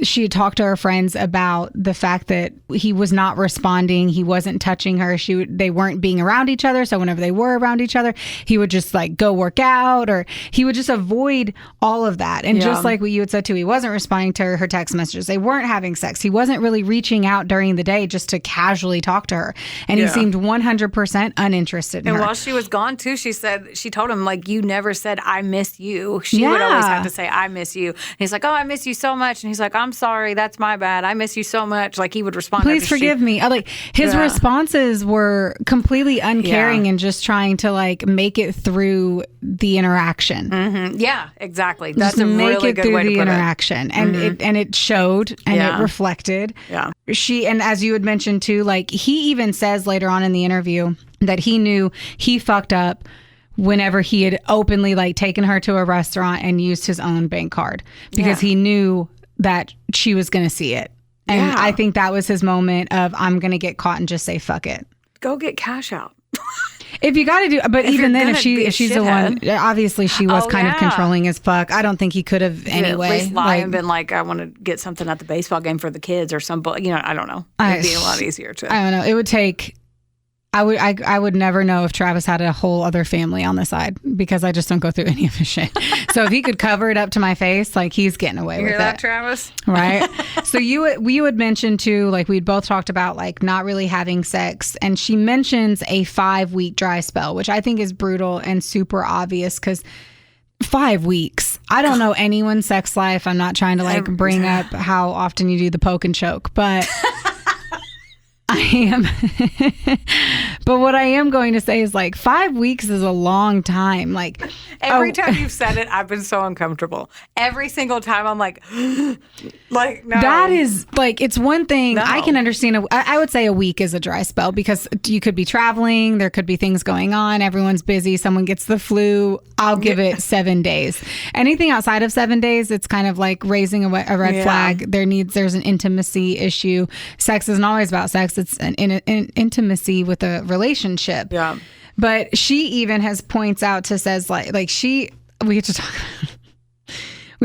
She had talked to her friends about the fact that he was not responding. He wasn't touching her. They weren't being around each other. So whenever they were around each other, he would just go work out, or he would just avoid all of that. And just like what you had said too, he wasn't responding to her text messages. They weren't having sex. He wasn't really reaching out during the day just to casually talk to her. And he seemed 100% uninterested in her. And while she was gone too, she told him, you never said, I miss you. She would always have to say, I miss you. And he's like, oh, I miss you so much. And he's like, I'm sorry. That's my bad. I miss you so much. He would respond. Please forgive me. His responses were completely uncaring and just trying to make it through the interaction. Mm-hmm. Yeah, exactly. That's a really good way to put the interaction. And it showed and it reflected. Yeah. And as you had mentioned too, he even says later on in the interview that he knew he fucked up whenever he had openly taken her to a restaurant and used his own bank card, because he knew that she was going to see it. And I think that was his moment of, I'm going to get caught and just say, fuck it. Go get cash out. If you got to do, but even then, if she's the one, obviously she was kind of controlling as fuck. I don't think he could have anyway. At least lie and been I want to get something at the baseball game for the kids or some, I don't know. It'd be a lot easier to. I don't know. It would take. I would never know if Travis had a whole other family on the side, because I just don't go through any of his shit. So if he could cover it up to my face, he's getting away with it. Hear that, Travis? Right. So you had mentioned too, we'd both talked about not really having sex, and she mentions a 5-week dry spell, which I think is brutal and super obvious, because 5 weeks. I don't know anyone's sex life. I'm not trying to bring up how often you do the poke and choke, but I am. But what I am going to say is 5 weeks is a long time. Every time you've said it, I've been so uncomfortable. Every single time I'm no. That is it's one thing. No. I can understand. I would say a week is a dry spell, because you could be traveling. There could be things going on. Everyone's busy. Someone gets the flu. I'll give it 7 days. Anything outside of 7 days, it's kind of raising a red flag. There's an intimacy issue. Sex isn't always about sex. It's an intimacy with a relationship. Yeah. But she even has points out to says we get to talk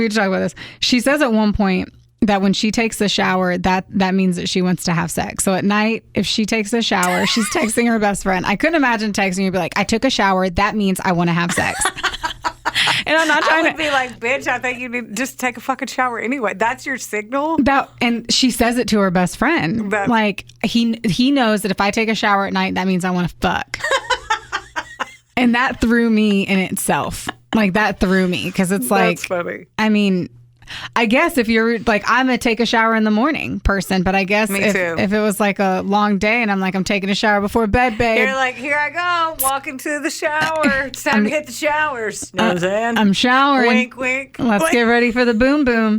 We could talk about this. She says at one point that when she takes a shower, that means that she wants to have sex. So at night, if she takes a shower, she's texting her best friend. I couldn't imagine texting you and be like, I took a shower. That means I want to have sex. And I'm not trying to be like, bitch, I think you need to just take a fucking shower anyway. That's your signal? And she says it to her best friend. Like, he knows that if I take a shower at night, that means I want to fuck. And that threw me in itself. Like, that threw me. Because it's like, that's funny. I mean, I guess if you're like, I'm a take a shower in the morning person, but I guess if it was like a long day and I'm like, I'm taking a shower before bed, babe. You're like, here I go, walking to the shower. It's time to hit the showers. You know what I'm saying? I'm showering. Wink, wink. Let's get ready for the boom boom.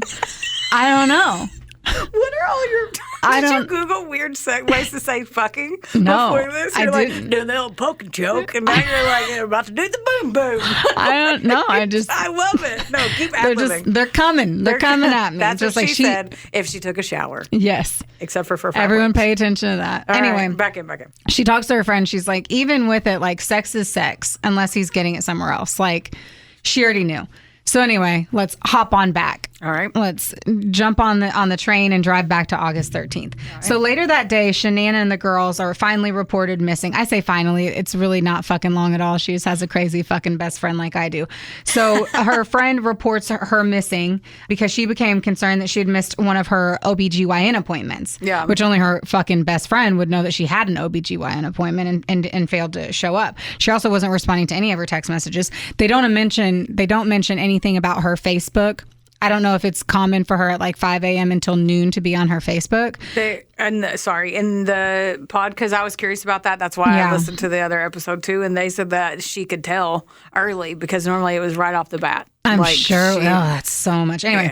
I don't know. What are all your... Did you Google weird ways to say fucking before this? You're like, doing the old poke joke, and now you're like, you're about to do the boom boom. I don't know. I love it. No, keep ad-libbing. They're coming. They're coming at me. That's just what she said if she took a shower. Yes. Except for everyone pay attention to that. All anyway. Right, back in. She talks to her friend. She's like, even with it, like, sex is sex unless he's getting it somewhere else. Like, she already knew. So anyway, let's hop on back. All right. Let's jump on the train and drive back to August 13th. Right. So later that day, Sannann and the girls are finally reported missing. I say finally, it's really not fucking long at all. She just has a crazy fucking best friend like I do. So her friend reports her missing because she became concerned that she had missed one of her OBGYN appointments. Yeah. Which only her fucking best friend would know that she had an OBGYN appointment and failed to show up. She also wasn't responding to any of her text messages. They don't mention anything about her Facebook. I don't know if it's common for her at like 5 a.m. until noon to be on her Facebook. In the pod, because I was curious about that. That's why I listened to the other episode too. And they said that she could tell early because normally it was right off the bat. I'm sure. That's so much. Anyway,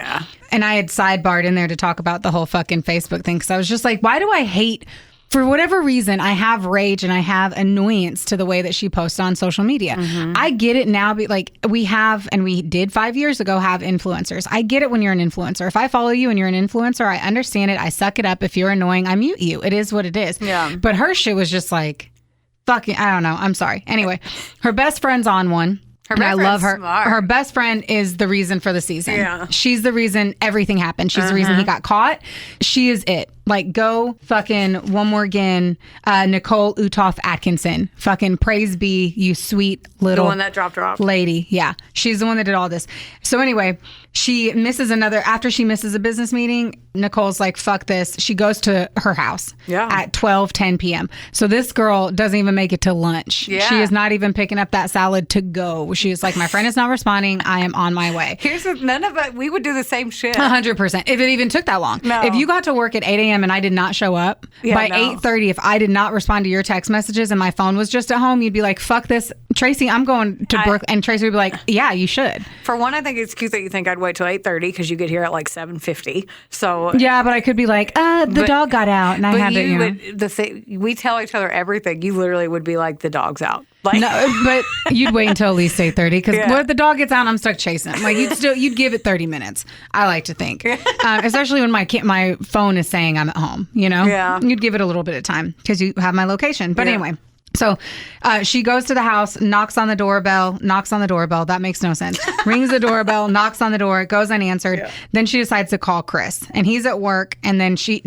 and I had sidebarred in there to talk about the whole fucking Facebook thing because I was just like, why do I hate... For whatever reason, I have rage and I have annoyance to the way that she posts on social media. Mm-hmm. I get it now. We did 5 years ago have influencers. I get it when you're an influencer. If I follow you and you're an influencer, I understand it. I suck it up. If you're annoying, I mute you. It is what it is. Yeah. But her shit was just like, fucking, I don't know. I'm sorry. Anyway, her best friend's on one. I love her. Smart. Her best friend is the reason for the season. Yeah. She's the reason everything happened. She's the reason he got caught. She is it. Like, go fucking one more again, Nicole Utoff Atkinson. Fucking praise be, you sweet little... The one that dropped her off. Lady. Yeah. She's the one that did all this. So anyway, after she misses a business meeting, Nicole's like, fuck this. She goes to her house at 12:10 p.m. So this girl doesn't even make it to lunch. Yeah. She is not even picking up that salad to go. She was like, my friend is not responding. I am on my way. None of it, we would do the same shit. 100%. If it even took that long. No. If you got to work at 8 a.m. and I did not show up, by 8:30, if I did not respond to your text messages and my phone was just at home, you'd be like, fuck this. Tracy, I'm going to Brooklyn. And Tracy would be like, yeah, you should. For one, I think it's cute that you think I'd wait till 8:30 because you get here at like 7:50. So yeah, but I could be like, the dog got out and I had to, we tell each other everything. You literally would be like, the dog's out. Like, no, but you'd wait until at least 8:30 because when the dog gets out, I'm stuck chasing him. Like you'd give it 30 minutes. I like to think, especially when my phone is saying I'm at home. You know, you'd give it a little bit of time because you have my location. But anyway. So she goes to the house, knocks on the doorbell. That makes no sense. Rings the doorbell, knocks on the door, goes unanswered. Yeah. Then she decides to call Chris. And he's at work. And then she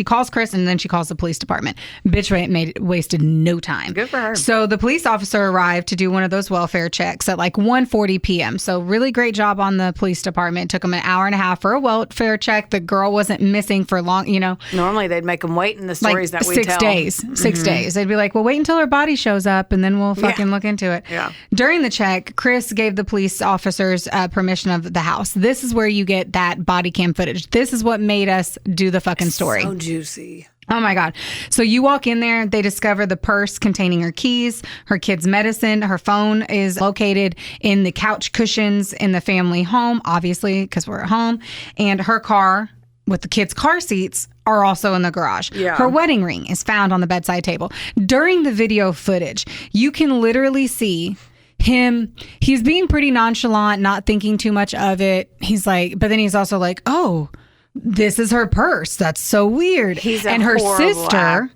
calls Chris and then she calls the police department. Bitch wasted no time. Good for her. So the police officer arrived to do one of those welfare checks at like 1:40 p.m. So really great job on the police department. It took them an hour and a half for a welfare check. The girl wasn't missing for long, you know. Normally they'd make them wait in the stories that we tell. 6 days. They'd be like, well, wait until her body shows up and then we'll fucking look into it. Yeah. During the check, Chris gave the police officers permission of the house. This is where you get that body cam footage. This is what made us do the fucking story. So juicy. Oh my God. So you walk in there, they discover the purse containing her keys, her kid's medicine. Her phone is located in the couch cushions in the family home, obviously, because we're at home. And her car with the kids' car seats are also in the garage. Yeah. Her wedding ring is found on the bedside table. During the video footage, you can literally see him. He's being pretty nonchalant, not thinking too much of it. He's like, but then he's also like, oh, this is her purse. That's so weird. And her sister,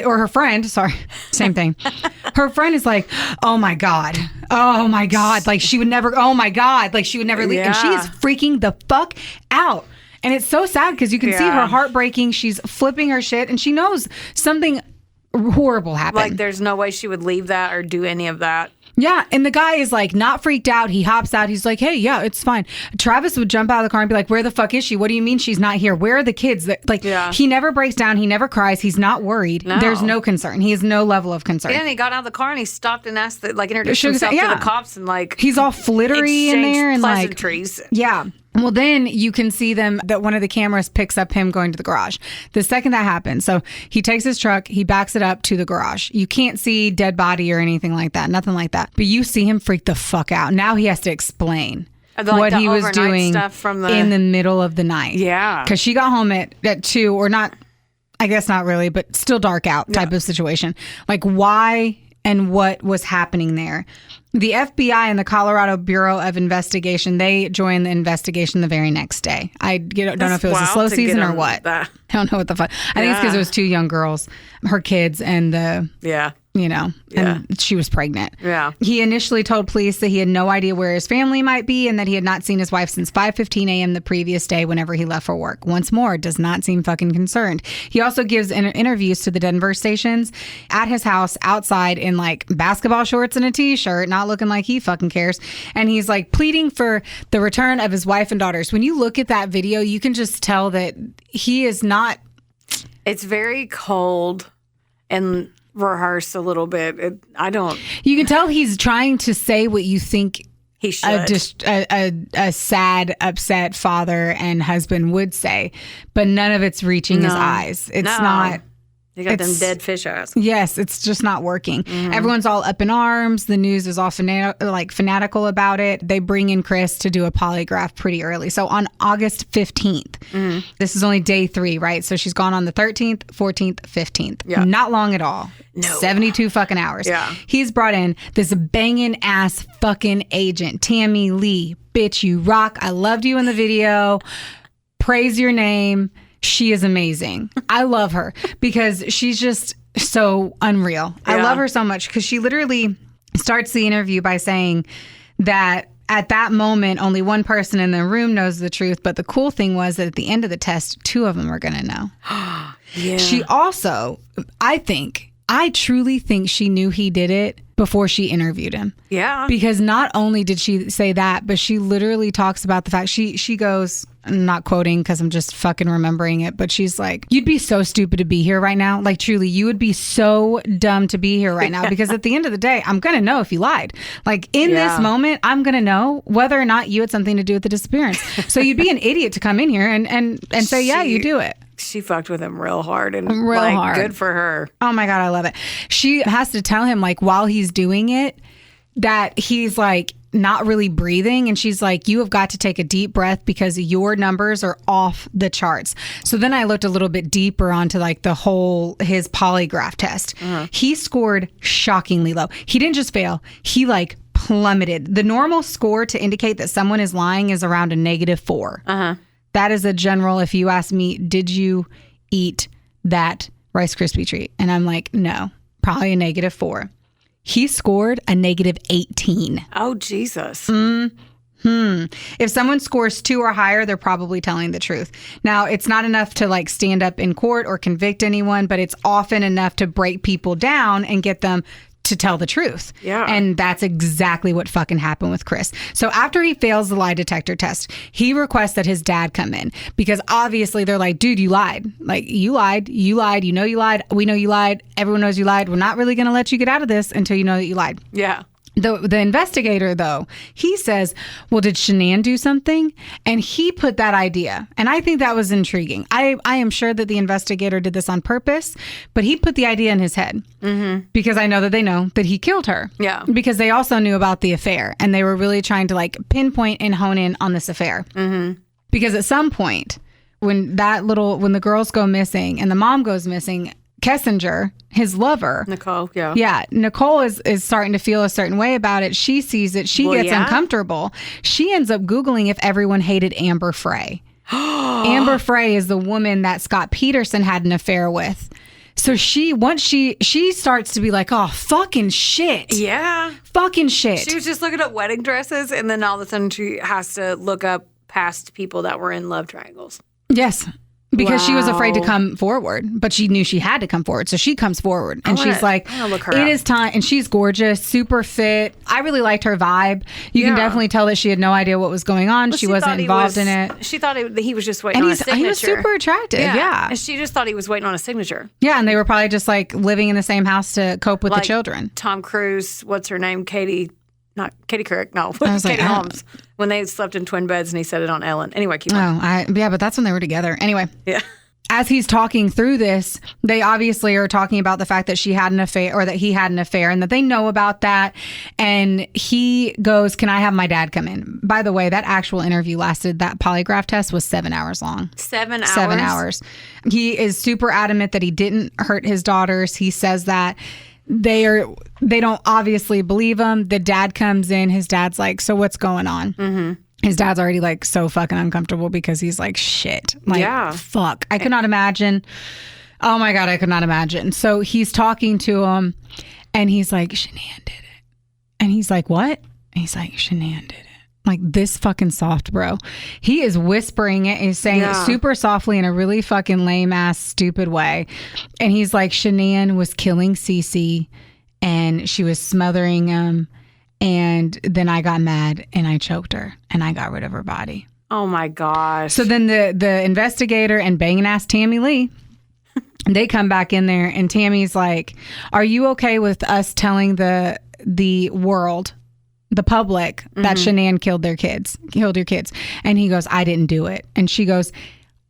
or her friend, sorry, same thing. Her friend is like, oh my God. Like she would never, like she would never leave. And she's freaking the fuck out. And it's so sad because you can see her heart breaking. She's flipping her shit and she knows something horrible happened. Like there's no way she would leave that or do any of that. Yeah, and the guy is like not freaked out. He hops out. He's like, hey, yeah, it's fine. Travis would jump out of the car and be like, where the fuck is she? What do you mean she's not here? Where are the kids? He never breaks down. He never cries. He's not worried. No. There's no concern. He has no level of concern. And he got out of the car and he stopped and asked, introduced himself to the cops and he's all flittery in there and pleasantries. Yeah. Well, then you can see that one of the cameras picks up him going to the garage. The second that happens, so he takes his truck, he backs it up to the garage. You can't see dead body or anything like that, nothing like that. But you see him freak the fuck out. Now he has to explain what he was doing in the middle of the night. Yeah. Because she got home at 2 or not, I guess not really, but still dark out type of situation. Like why and what was happening there. The FBI and the Colorado Bureau of Investigation, they joined the investigation the very next day. I don't know if it was a slow season or what. I don't know what the fuck. I think it's because it was 2 young girls, her kids and and she was pregnant. Yeah. He initially told police that he had no idea where his family might be and that he had not seen his wife since 5:15 a.m. the previous day whenever he left for work. Once more, does not seem fucking concerned. He also gives interviews to the Denver stations at his house outside in basketball shorts and a t-shirt, not looking like he fucking cares. And he's pleading for the return of his wife and daughters. When you look at that video, you can just tell that he is not. It's very cold and rehearsed a little bit. You can tell he's trying to say what you think he should. A sad, upset father and husband would say, but none of it's reaching his eyes. It's not. You got them dead fish eyes. Yes, it's just not working. Mm-hmm. Everyone's all up in arms. The news is all fanatical about it. They bring in Chris to do a polygraph pretty early. So on August 15th, this is only day 3, right? So she's gone on the 13th, 14th, 15th. Yeah. Not long at all. No. 72 fucking hours. Yeah. He's brought in this banging ass fucking agent, Tammy Lee. Bitch, you rock. I loved you in the video. Praise your name. She is amazing. I love her because she's just so unreal. Yeah. I love her so much because she literally starts the interview by saying that at that moment, only one person in the room knows the truth. But the cool thing was that at the end of the test, 2 of them are going to know. Yeah. She also, I truly think she knew he did it before she interviewed him. Yeah. Because not only did she say that, but she literally talks about the fact she goes, I'm not quoting because I'm just fucking remembering it, but she's like, you'd be so stupid to be here right now. Like truly, you would be so dumb to be here right now because at the end of the day, I'm going to know if you lied. Like in this moment, I'm going to know whether or not you had something to do with the disappearance. So you'd be an idiot to come in here and say, yeah, you do it. She fucked with him real hard and real hard. Good for her. Oh my God, I love it. She has to tell him while he's doing it that he's not really breathing. And she's like, you have got to take a deep breath because your numbers are off the charts. So then I looked a little bit deeper onto his polygraph test. Uh-huh. He scored shockingly low. He didn't just fail. He plummeted. The normal score to indicate that someone is lying is around a -4. Uh-huh. That is a general, if you ask me, did you eat that Rice Krispie treat? And I'm like, no, probably a -4. He scored a -18. Oh, Jesus. If someone scores 2 or higher, they're probably telling the truth. Now, it's not enough to stand up in court or convict anyone, but it's often enough to break people down and get them to tell the truth. Yeah. And that's exactly what fucking happened with Chris. So after he fails the lie detector test, he requests that his dad come in because obviously they're like, dude, you lied. You lied. You lied. You know you lied. We know you lied. Everyone knows you lied. We're not really going to let you get out of this until you know that you lied. Yeah. The investigator, though, he says, well, did Sannann do something? And he put that idea. And I think that was intriguing. I am sure that the investigator did this on purpose, but he put the idea in his head because I know that they know that he killed her. Yeah. Because they also knew about the affair and they were really trying to pinpoint and hone in on this affair. Mm-hmm. Because at some point, when the girls go missing and the mom goes missing, Kessinger, his lover, Nikko, Nicole is starting to feel a certain way about it. She sees it. She gets uncomfortable. She ends up Googling if everyone hated Amber Frey. Amber Frey is the woman that Scott Peterson had an affair with. So once she starts to be like, oh, fucking shit. Yeah. Fucking shit. She was just looking up wedding dresses, and then all of a sudden she has to look up past people that were in love triangles. Yes. Because she was afraid to come forward, but she knew she had to come forward. So she comes forward and she's like, it is time. And she's gorgeous, super fit. I really liked her vibe. You can definitely tell that she had no idea what was going on. Well, she wasn't involved in it. She thought he was just waiting on a signature. He was super attractive. Yeah. And she just thought he was waiting on a signature. Yeah. And they were probably just like living in the same house to cope with the children. Tom Cruise, what's her name? Katie Couric. No, Katie Holmes. When they slept in twin beds and he said it on Ellen. Anyway, keep on. But that's when they were together. Anyway. Yeah. As he's talking through this, they obviously are talking about the fact that she had an affair, or that he had an affair, and that they know about that. And he goes, can I have my dad come in? By the way, that actual interview that polygraph test was 7 hours long. 7 hours? 7 hours. He is super adamant that he didn't hurt his daughters. He says that they don't obviously believe him. The dad comes in. His dad's like, so what's going on? Mm-hmm. His dad's already like so fucking uncomfortable because he's like, shit. Like, fuck. I could not imagine. Oh my God, I could not imagine. So he's talking to him and he's like, Shanann did it. And he's like, what? And he's like, Shanann did it. Like, this fucking soft, bro. He is whispering it. He's saying it super softly in a really fucking lame ass, stupid way. And he's like, Shanann was killing Cece and she was smothering him. And then I got mad and I choked her and I got rid of her body. Oh my gosh. So then the investigator and banging ass Tammy Lee, they come back in there and Tammy's like, are you okay with us telling the world, the public, that Shanann killed your kids? And he goes, I didn't do it. And she goes,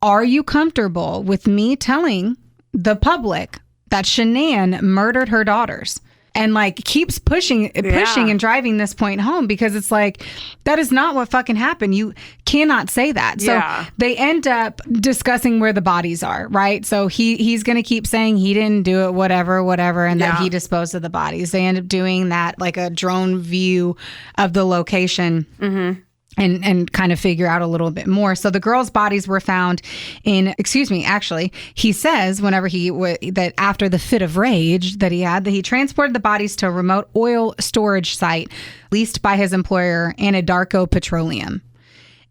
are you comfortable with me telling the public that Shanann murdered her daughters? And like keeps pushing and driving this point home, because it's like, that is not what fucking happened. You cannot say that. So they end up discussing where the bodies are, right? So he's going to keep saying he didn't do it, whatever, and that he disposed of the bodies. They end up doing that, like a drone view of the location. Mm-hmm. And kind of figure out a little bit more. So the girls' bodies were found actually, he says whenever that after the fit of rage that he had, that he transported the bodies to a remote oil storage site leased by his employer, Anadarko Petroleum.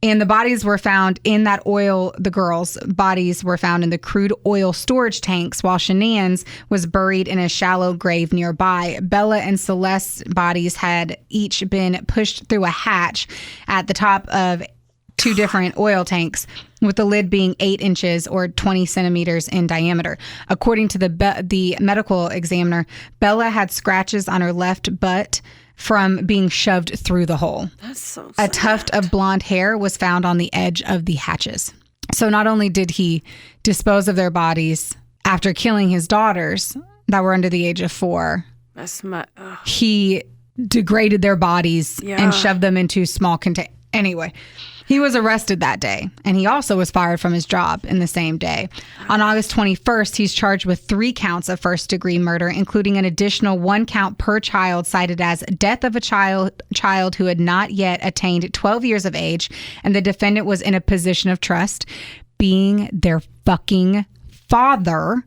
And the bodies were found in that oil. The girls' bodies were found in the crude oil storage tanks, while Shanann's was buried in a shallow grave nearby. Bella and Celeste's bodies had each been pushed through a hatch at the top of 2 different oil tanks, with the lid being 8 inches or 20 centimeters in diameter. According to the medical examiner, Bella had scratches on her left butt from being shoved through the hole. That's so sad. A tuft of blonde hair was found on the edge of the hatches. So not only did he dispose of their bodies after killing his daughters that were under the age of 4, he degraded their bodies and shoved them into small containers. Anyway, he was arrested that day, and he also was fired from his job in the same day. On August 21st, he's charged with 3 counts of first-degree murder, including an additional 1 count per child cited as death of a child who had not yet attained 12 years of age, and the defendant was in a position of trust, being their fucking father,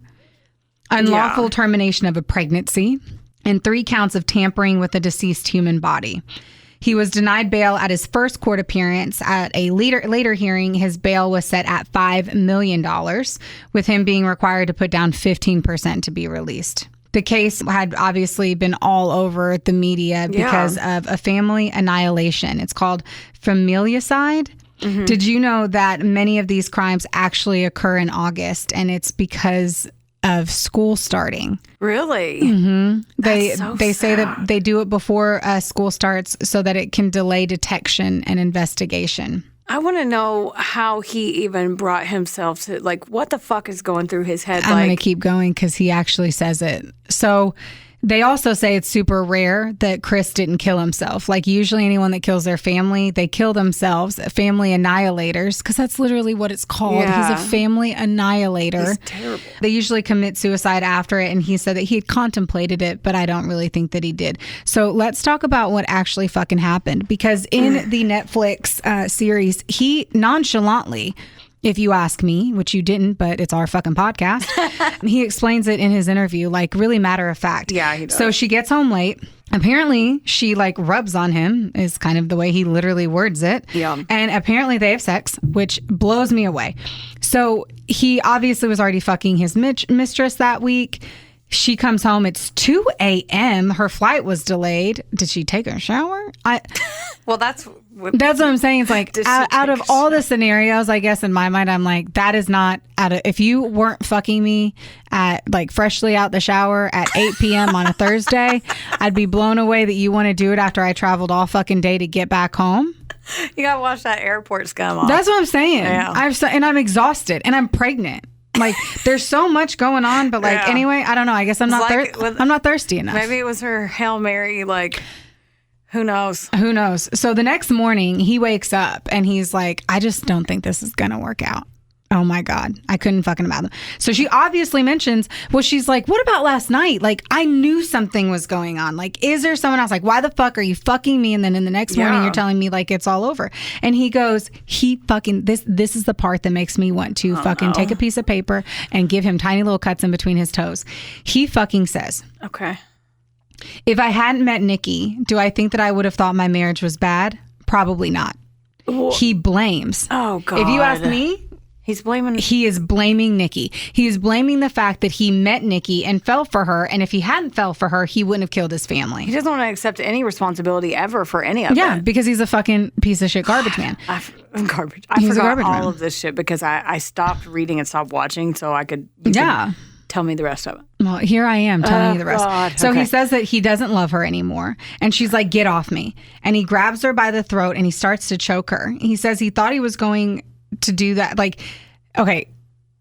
unlawful termination of a pregnancy, and 3 counts of tampering with a deceased human body. He was denied bail at his first court appearance. At a later hearing, his bail was set at $5 million, with him being required to put down 15% to be released. The case had obviously been all over the media because of a family annihilation. It's called familicide. Mm-hmm. Did you know that many of these crimes actually occur in August, and it's because of school starting? Really? Mm-hmm. They say that they do it before school starts so that it can delay detection and investigation. I want to know how he even brought himself to, like, what the fuck is going through his head? I'm going to keep going because he actually says it. So they also say it's super rare that Chris didn't kill himself. Like, usually anyone that kills their family, they kill themselves, family annihilators, because that's literally what it's called. Yeah. He's a family annihilator. He's terrible. They usually commit suicide after it, and he said that he had contemplated it, but I don't really think that he did. So let's talk about what actually fucking happened, because in the Netflix series, he nonchalantly if you ask me, which you didn't, but it's our fucking podcast. He explains it in his interview, like really matter of fact. Yeah, he does. So she gets home late. Apparently, she like rubs on him is kind of the way he literally words it. Yeah. And apparently they have sex, which blows me away. So he obviously was already fucking his mistress that week. She comes home. It's 2 a.m. Her flight was delayed. Did she take a shower? Well, that's what I'm saying. It's like out of all the scenarios, I guess in my mind, I'm like, that is not out of. If you weren't fucking me at like freshly out the shower at 8 p.m. on a Thursday, I'd be blown away that you want to do it after I traveled all fucking day to get back home. You gotta watch that airport scum off. That's what I'm saying. Yeah. I'm exhausted and I'm pregnant. Like there's so much going on, but like anyway, I don't know. I guess I'm not I'm not thirsty enough. Maybe it was her Hail Mary. Like who knows? Who knows? So the next morning he wakes up and he's like, I just don't think this is gonna work out. Oh my God. I couldn't fucking imagine. So she obviously mentions, well, she's like, what about last night? Like, I knew something was going on. Like, is there someone else? Like, why the fuck are you fucking me? And then in the next morning, you're telling me like it's all over. And he goes, this is the part that makes me want to take a piece of paper and give him tiny little cuts in between his toes. He fucking says, okay, if I hadn't met Nikki, do I think that I would have thought my marriage was bad? Probably not. He blames. Oh God. If you ask me, he is blaming Nikki. He is blaming the fact that he met Nikki and fell for her. And if he hadn't fell for her, he wouldn't have killed his family. He doesn't want to accept any responsibility ever for any of it. Yeah, because he's a fucking piece of shit garbage man. I forgot all of this shit because I stopped reading and stopped watching so I could tell me the rest of it. Well, here I am telling you the rest. God. So he says that he doesn't love her anymore. And she's like, get off me. And he grabs her by the throat and he starts to choke her. He says he thought he was going to do that. Like, okay,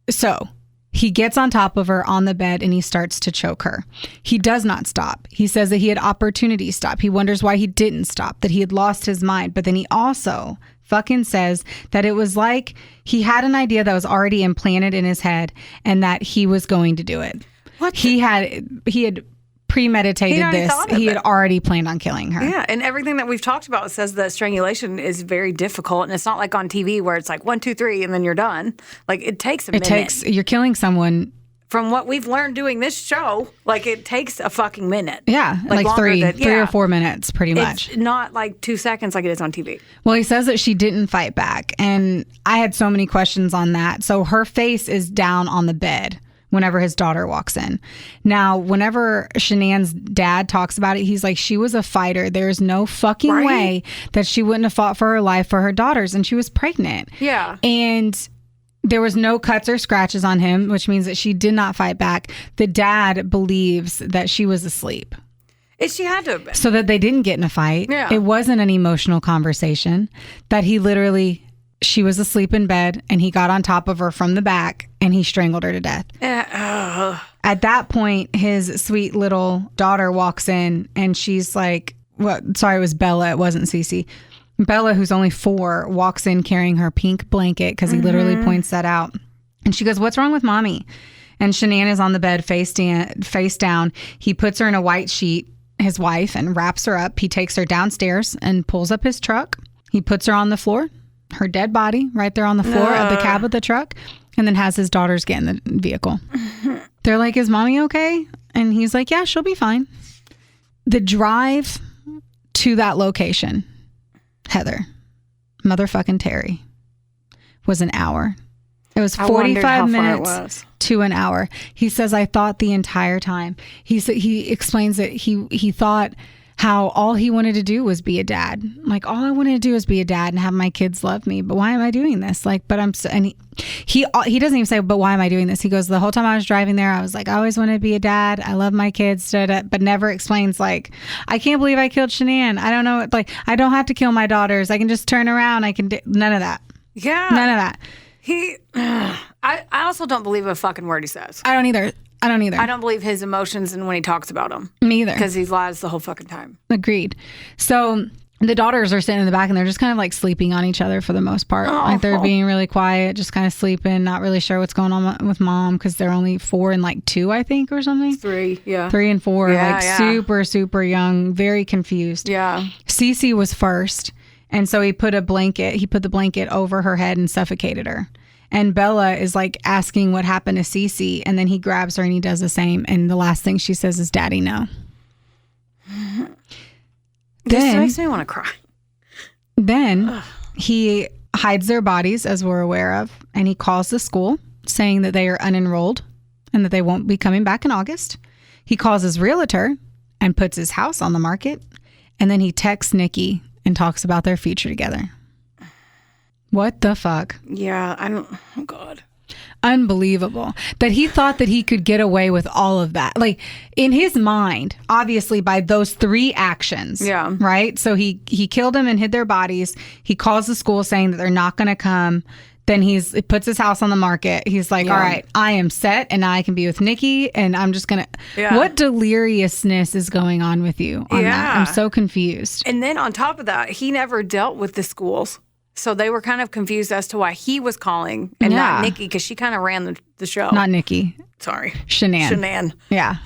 so he gets on top of her on the bed and he starts to choke her. He does not stop. He says that he had opportunity stop. He wonders why he didn't stop, that he had lost his mind. But then he also fucking says that it was like he had an idea that was already implanted in his head and that he was going to do it. He had premeditated this. He had already planned on killing her. Yeah, and everything that we've talked about says that strangulation is very difficult, and it's not like on TV where it's like 1, 2, 3, and then you're done. Like it takes a minute. You're killing someone. From what we've learned doing this show, like it takes a fucking minute. Yeah, like 3 or 4 minutes, pretty much. It's not like 2 seconds like it is on TV. Well, he says that she didn't fight back, and I had so many questions on that. So her face is down on the bed whenever his daughter walks in. Now, whenever Sannann's dad talks about it, he's like, she was a fighter. There's no fucking way that she wouldn't have fought for her life for her daughters, and she was pregnant. Yeah. And there was no cuts or scratches on him, which means that she did not fight back. The dad believes that she was asleep. She had to have been. So that they didn't get in a fight. Yeah. It wasn't an emotional conversation. That she was asleep in bed and he got on top of her from the back and he strangled her to death. At that point, his sweet little daughter walks in and she's like, sorry, it was Bella. It wasn't Cece. Bella, who's only 4, walks in carrying her pink blanket because he literally points that out. And she goes, what's wrong with mommy? And Sannann is on the bed face down. He puts her in a white sheet, his wife, and wraps her up. He takes her downstairs and pulls up his truck. He puts her on the floor, her dead body right there on the floor of the cab of the truck, and then has his daughters get in the vehicle. They're like, is mommy okay? And he's like, yeah, she'll be fine. The drive to that location, Heather, motherfucking Terry, was an hour. It was 45 minutes to an hour. He says, I thought the entire time. He explains that he thought how all he wanted to do was be a dad. Like, all I wanted to do is be a dad and have my kids love me. But why am I doing this? Like, but I'm so, and he doesn't even say, but why am I doing this? He goes, the whole time I was driving there, I was like, I always wanted to be a dad. I love my kids, but never explains, like, I can't believe I killed Sannann. I don't know. Like, I don't have to kill my daughters. I can just turn around. I can do none of that. Yeah. None of that. I also don't believe a fucking word he says. I don't either. I don't believe his emotions and when he talks about them. Me either. Because he lies the whole fucking time. Agreed. So the daughters are sitting in the back and they're just kind of like sleeping on each other for the most part. Like they're being really quiet, just kind of sleeping, not really sure what's going on with mom because they're only 4 and like 2, I think, or something. 3, yeah. 3 and 4, super, super young, very confused. Yeah. Cece was first. And so he put the blanket over her head and suffocated her. And Bella is like asking what happened to Cece. And then he grabs her and he does the same. And the last thing she says is, "Daddy, no." This makes me want to cry. Then he hides their bodies, as we're aware of. And he calls the school saying that they are unenrolled and that they won't be coming back in August. He calls his realtor and puts his house on the market. And then he texts Nikki and talks about their future together. What the fuck? Yeah, oh God. Unbelievable that he thought that he could get away with all of that. Like, in his mind, obviously, by those 3 actions. Yeah. Right? So he killed them and hid their bodies. He calls the school saying that they're not going to come. Then he puts his house on the market. He's like, all right, I am set and now I can be with Nikki and I'm just going to... Yeah. What deliriousness is going on with you on that? I'm so confused. And then on top of that, he never dealt with the schools. So they were kind of confused as to why he was calling and not Nikki, because she kind of ran the show. Not Nikki. Sorry. Shanann. Yeah.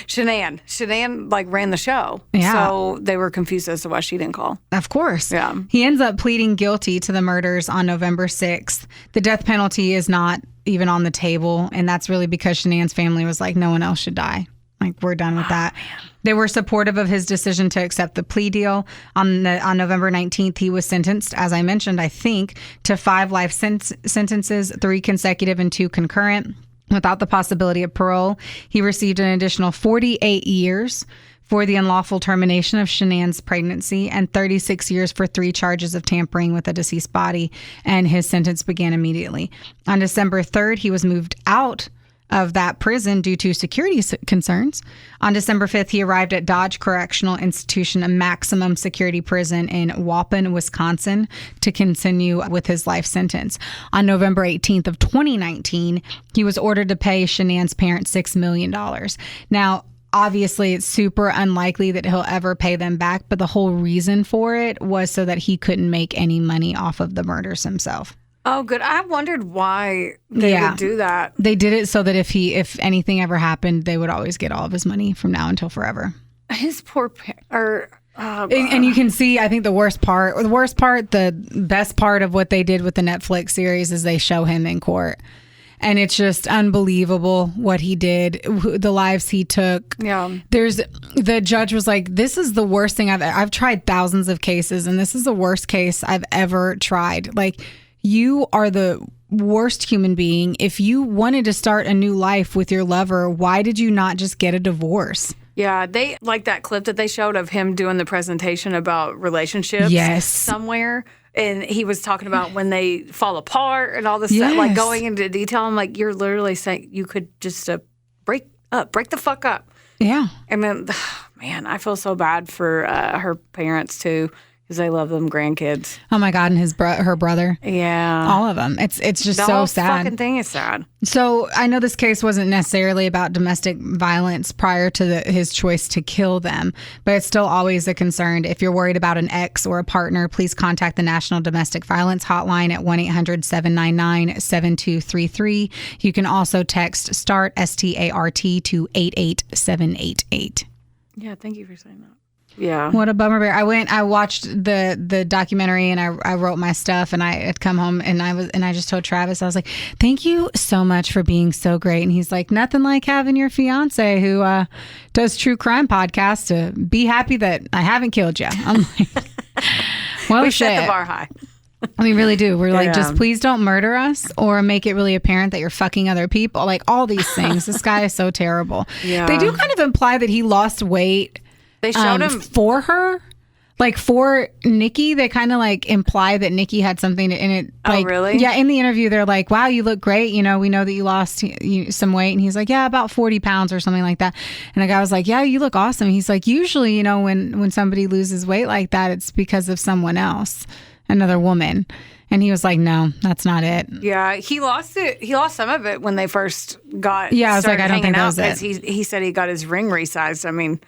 Shanann like ran the show. Yeah. So they were confused as to why she didn't call. Of course. Yeah. He ends up pleading guilty to the murders on November 6th. The death penalty is not even on the table. And that's really because Shanann's family was like, no one else should die. Like, we're done with that. Man. They were supportive of his decision to accept the plea deal. On November 19th, he was sentenced, as I mentioned, I think, to 5 life sentences, 3 consecutive and 2 concurrent, without the possibility of parole. He received an additional 48 years for the unlawful termination of Shanann's pregnancy and 36 years for 3 charges of tampering with a deceased body, and his sentence began immediately. On December 3rd, he was moved out of that prison due to security concerns. On December 5th, he arrived at Dodge Correctional Institution, a maximum security prison in Waupun, Wisconsin, to continue with his life sentence. On November 18th of 2019, he was ordered to pay Shanann's parents $6 million. Now, obviously, it's super unlikely that he'll ever pay them back, but the whole reason for it was so that he couldn't make any money off of the murders himself. Oh, good. I wondered why they would do that. They did it so that if anything ever happened, they would always get all of his money from now until forever. His poor and you can see, I think the best part of what they did with the Netflix series is they show him in court. And it's just unbelievable what he did, the lives he took. Yeah. The judge was like, this is the worst thing I've tried thousands of cases, and this is the worst case I've ever tried. Like, you are the worst human being. If you wanted to start a new life with your lover, why did you not just get a divorce? Yeah, they like that clip that they showed of him doing the presentation about relationships. Yes. Somewhere. And he was talking about when they fall apart and all this stuff, like going into detail. I'm like, you're literally saying you could just break the fuck up. Yeah. And then, man, I feel so bad for her parents too. Because they love them grandkids. Oh my God, and her brother. Yeah. All of them. It's just so sad. The whole fucking thing is sad. So I know this case wasn't necessarily about domestic violence prior to his choice to kill them, but it's still always a concern. If you're worried about an ex or a partner, please contact the National Domestic Violence Hotline at 1-800-799-7233. You can also text START, S-T-A-R-T, to 88788. Yeah, thank you for saying that. Yeah. What a bummer bear. I watched the documentary and I wrote my stuff, and I had come home and I just told Travis, I was like, thank you so much for being so great. And he's like, nothing like having your fiance who does true crime podcasts to be happy that I haven't killed you. I'm like, well, we set the bar high. We really do. We're like, just please don't murder us or make it really apparent that you're fucking other people. Like, all these things. This guy is so terrible. Yeah. They do kind of imply that he lost weight. They showed him for her, like for Nikki. They kind of like imply that Nikki had something in it. Like, oh, really? Yeah. In the interview, they're like, "Wow, you look great. You know, we know that you lost some weight." And he's like, "Yeah, about 40 pounds or something like that." And the guy was like, "Yeah, you look awesome." He's like, "Usually, you know, when somebody loses weight like that, it's because of someone else, another woman." And he was like, "No, that's not it." Yeah, he lost it. He lost some of it when they first got. Yeah, I was like, I don't think that was it. He said he got his ring resized. I mean,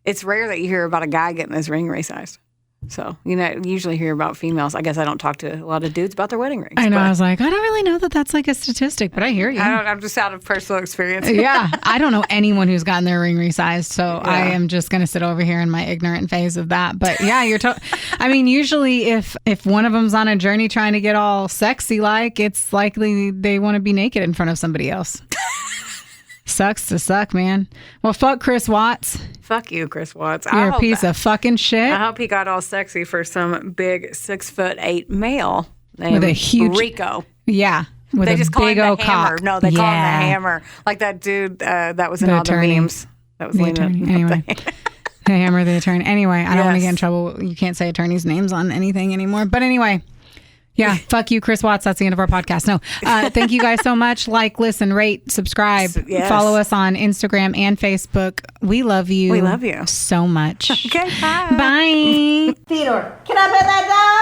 it's rare that you hear about a guy getting his ring resized. So, you usually hear about females. I guess I don't talk to a lot of dudes about their wedding rings. I know. I was like, I don't really know that that's like a statistic, but I hear you. I'm just out of personal experience. Yeah. I don't know anyone who's gotten their ring resized. So I am just going to sit over here in my ignorant phase of that. But yeah, I mean, usually if one of them's on a journey trying to get all sexy, it's likely they want to be naked in front of somebody else. Sucks to suck, man. Well, fuck Chris Watts. Fuck you, Chris Watts. You're a piece of fucking shit. I hope he got all sexy for some big 6'8" male named with a huge Rico. Yeah. With they a just call big him old the hammer. cock. No, they call him the hammer. Like that dude that was in the all attorney. the memes. That was the attorney. Anyway. The hammer, the attorney. Anyway, I don't want to get in trouble. You can't say attorneys' names on anything anymore. But anyway. Yeah, fuck you, Chris Watts. That's the end of our podcast. No, thank you guys so much. Like, listen, rate, subscribe. Yes. Follow us on Instagram and Facebook. We love you. We love you so much. Okay, bye. Bye. Theodore, can I pet that dog?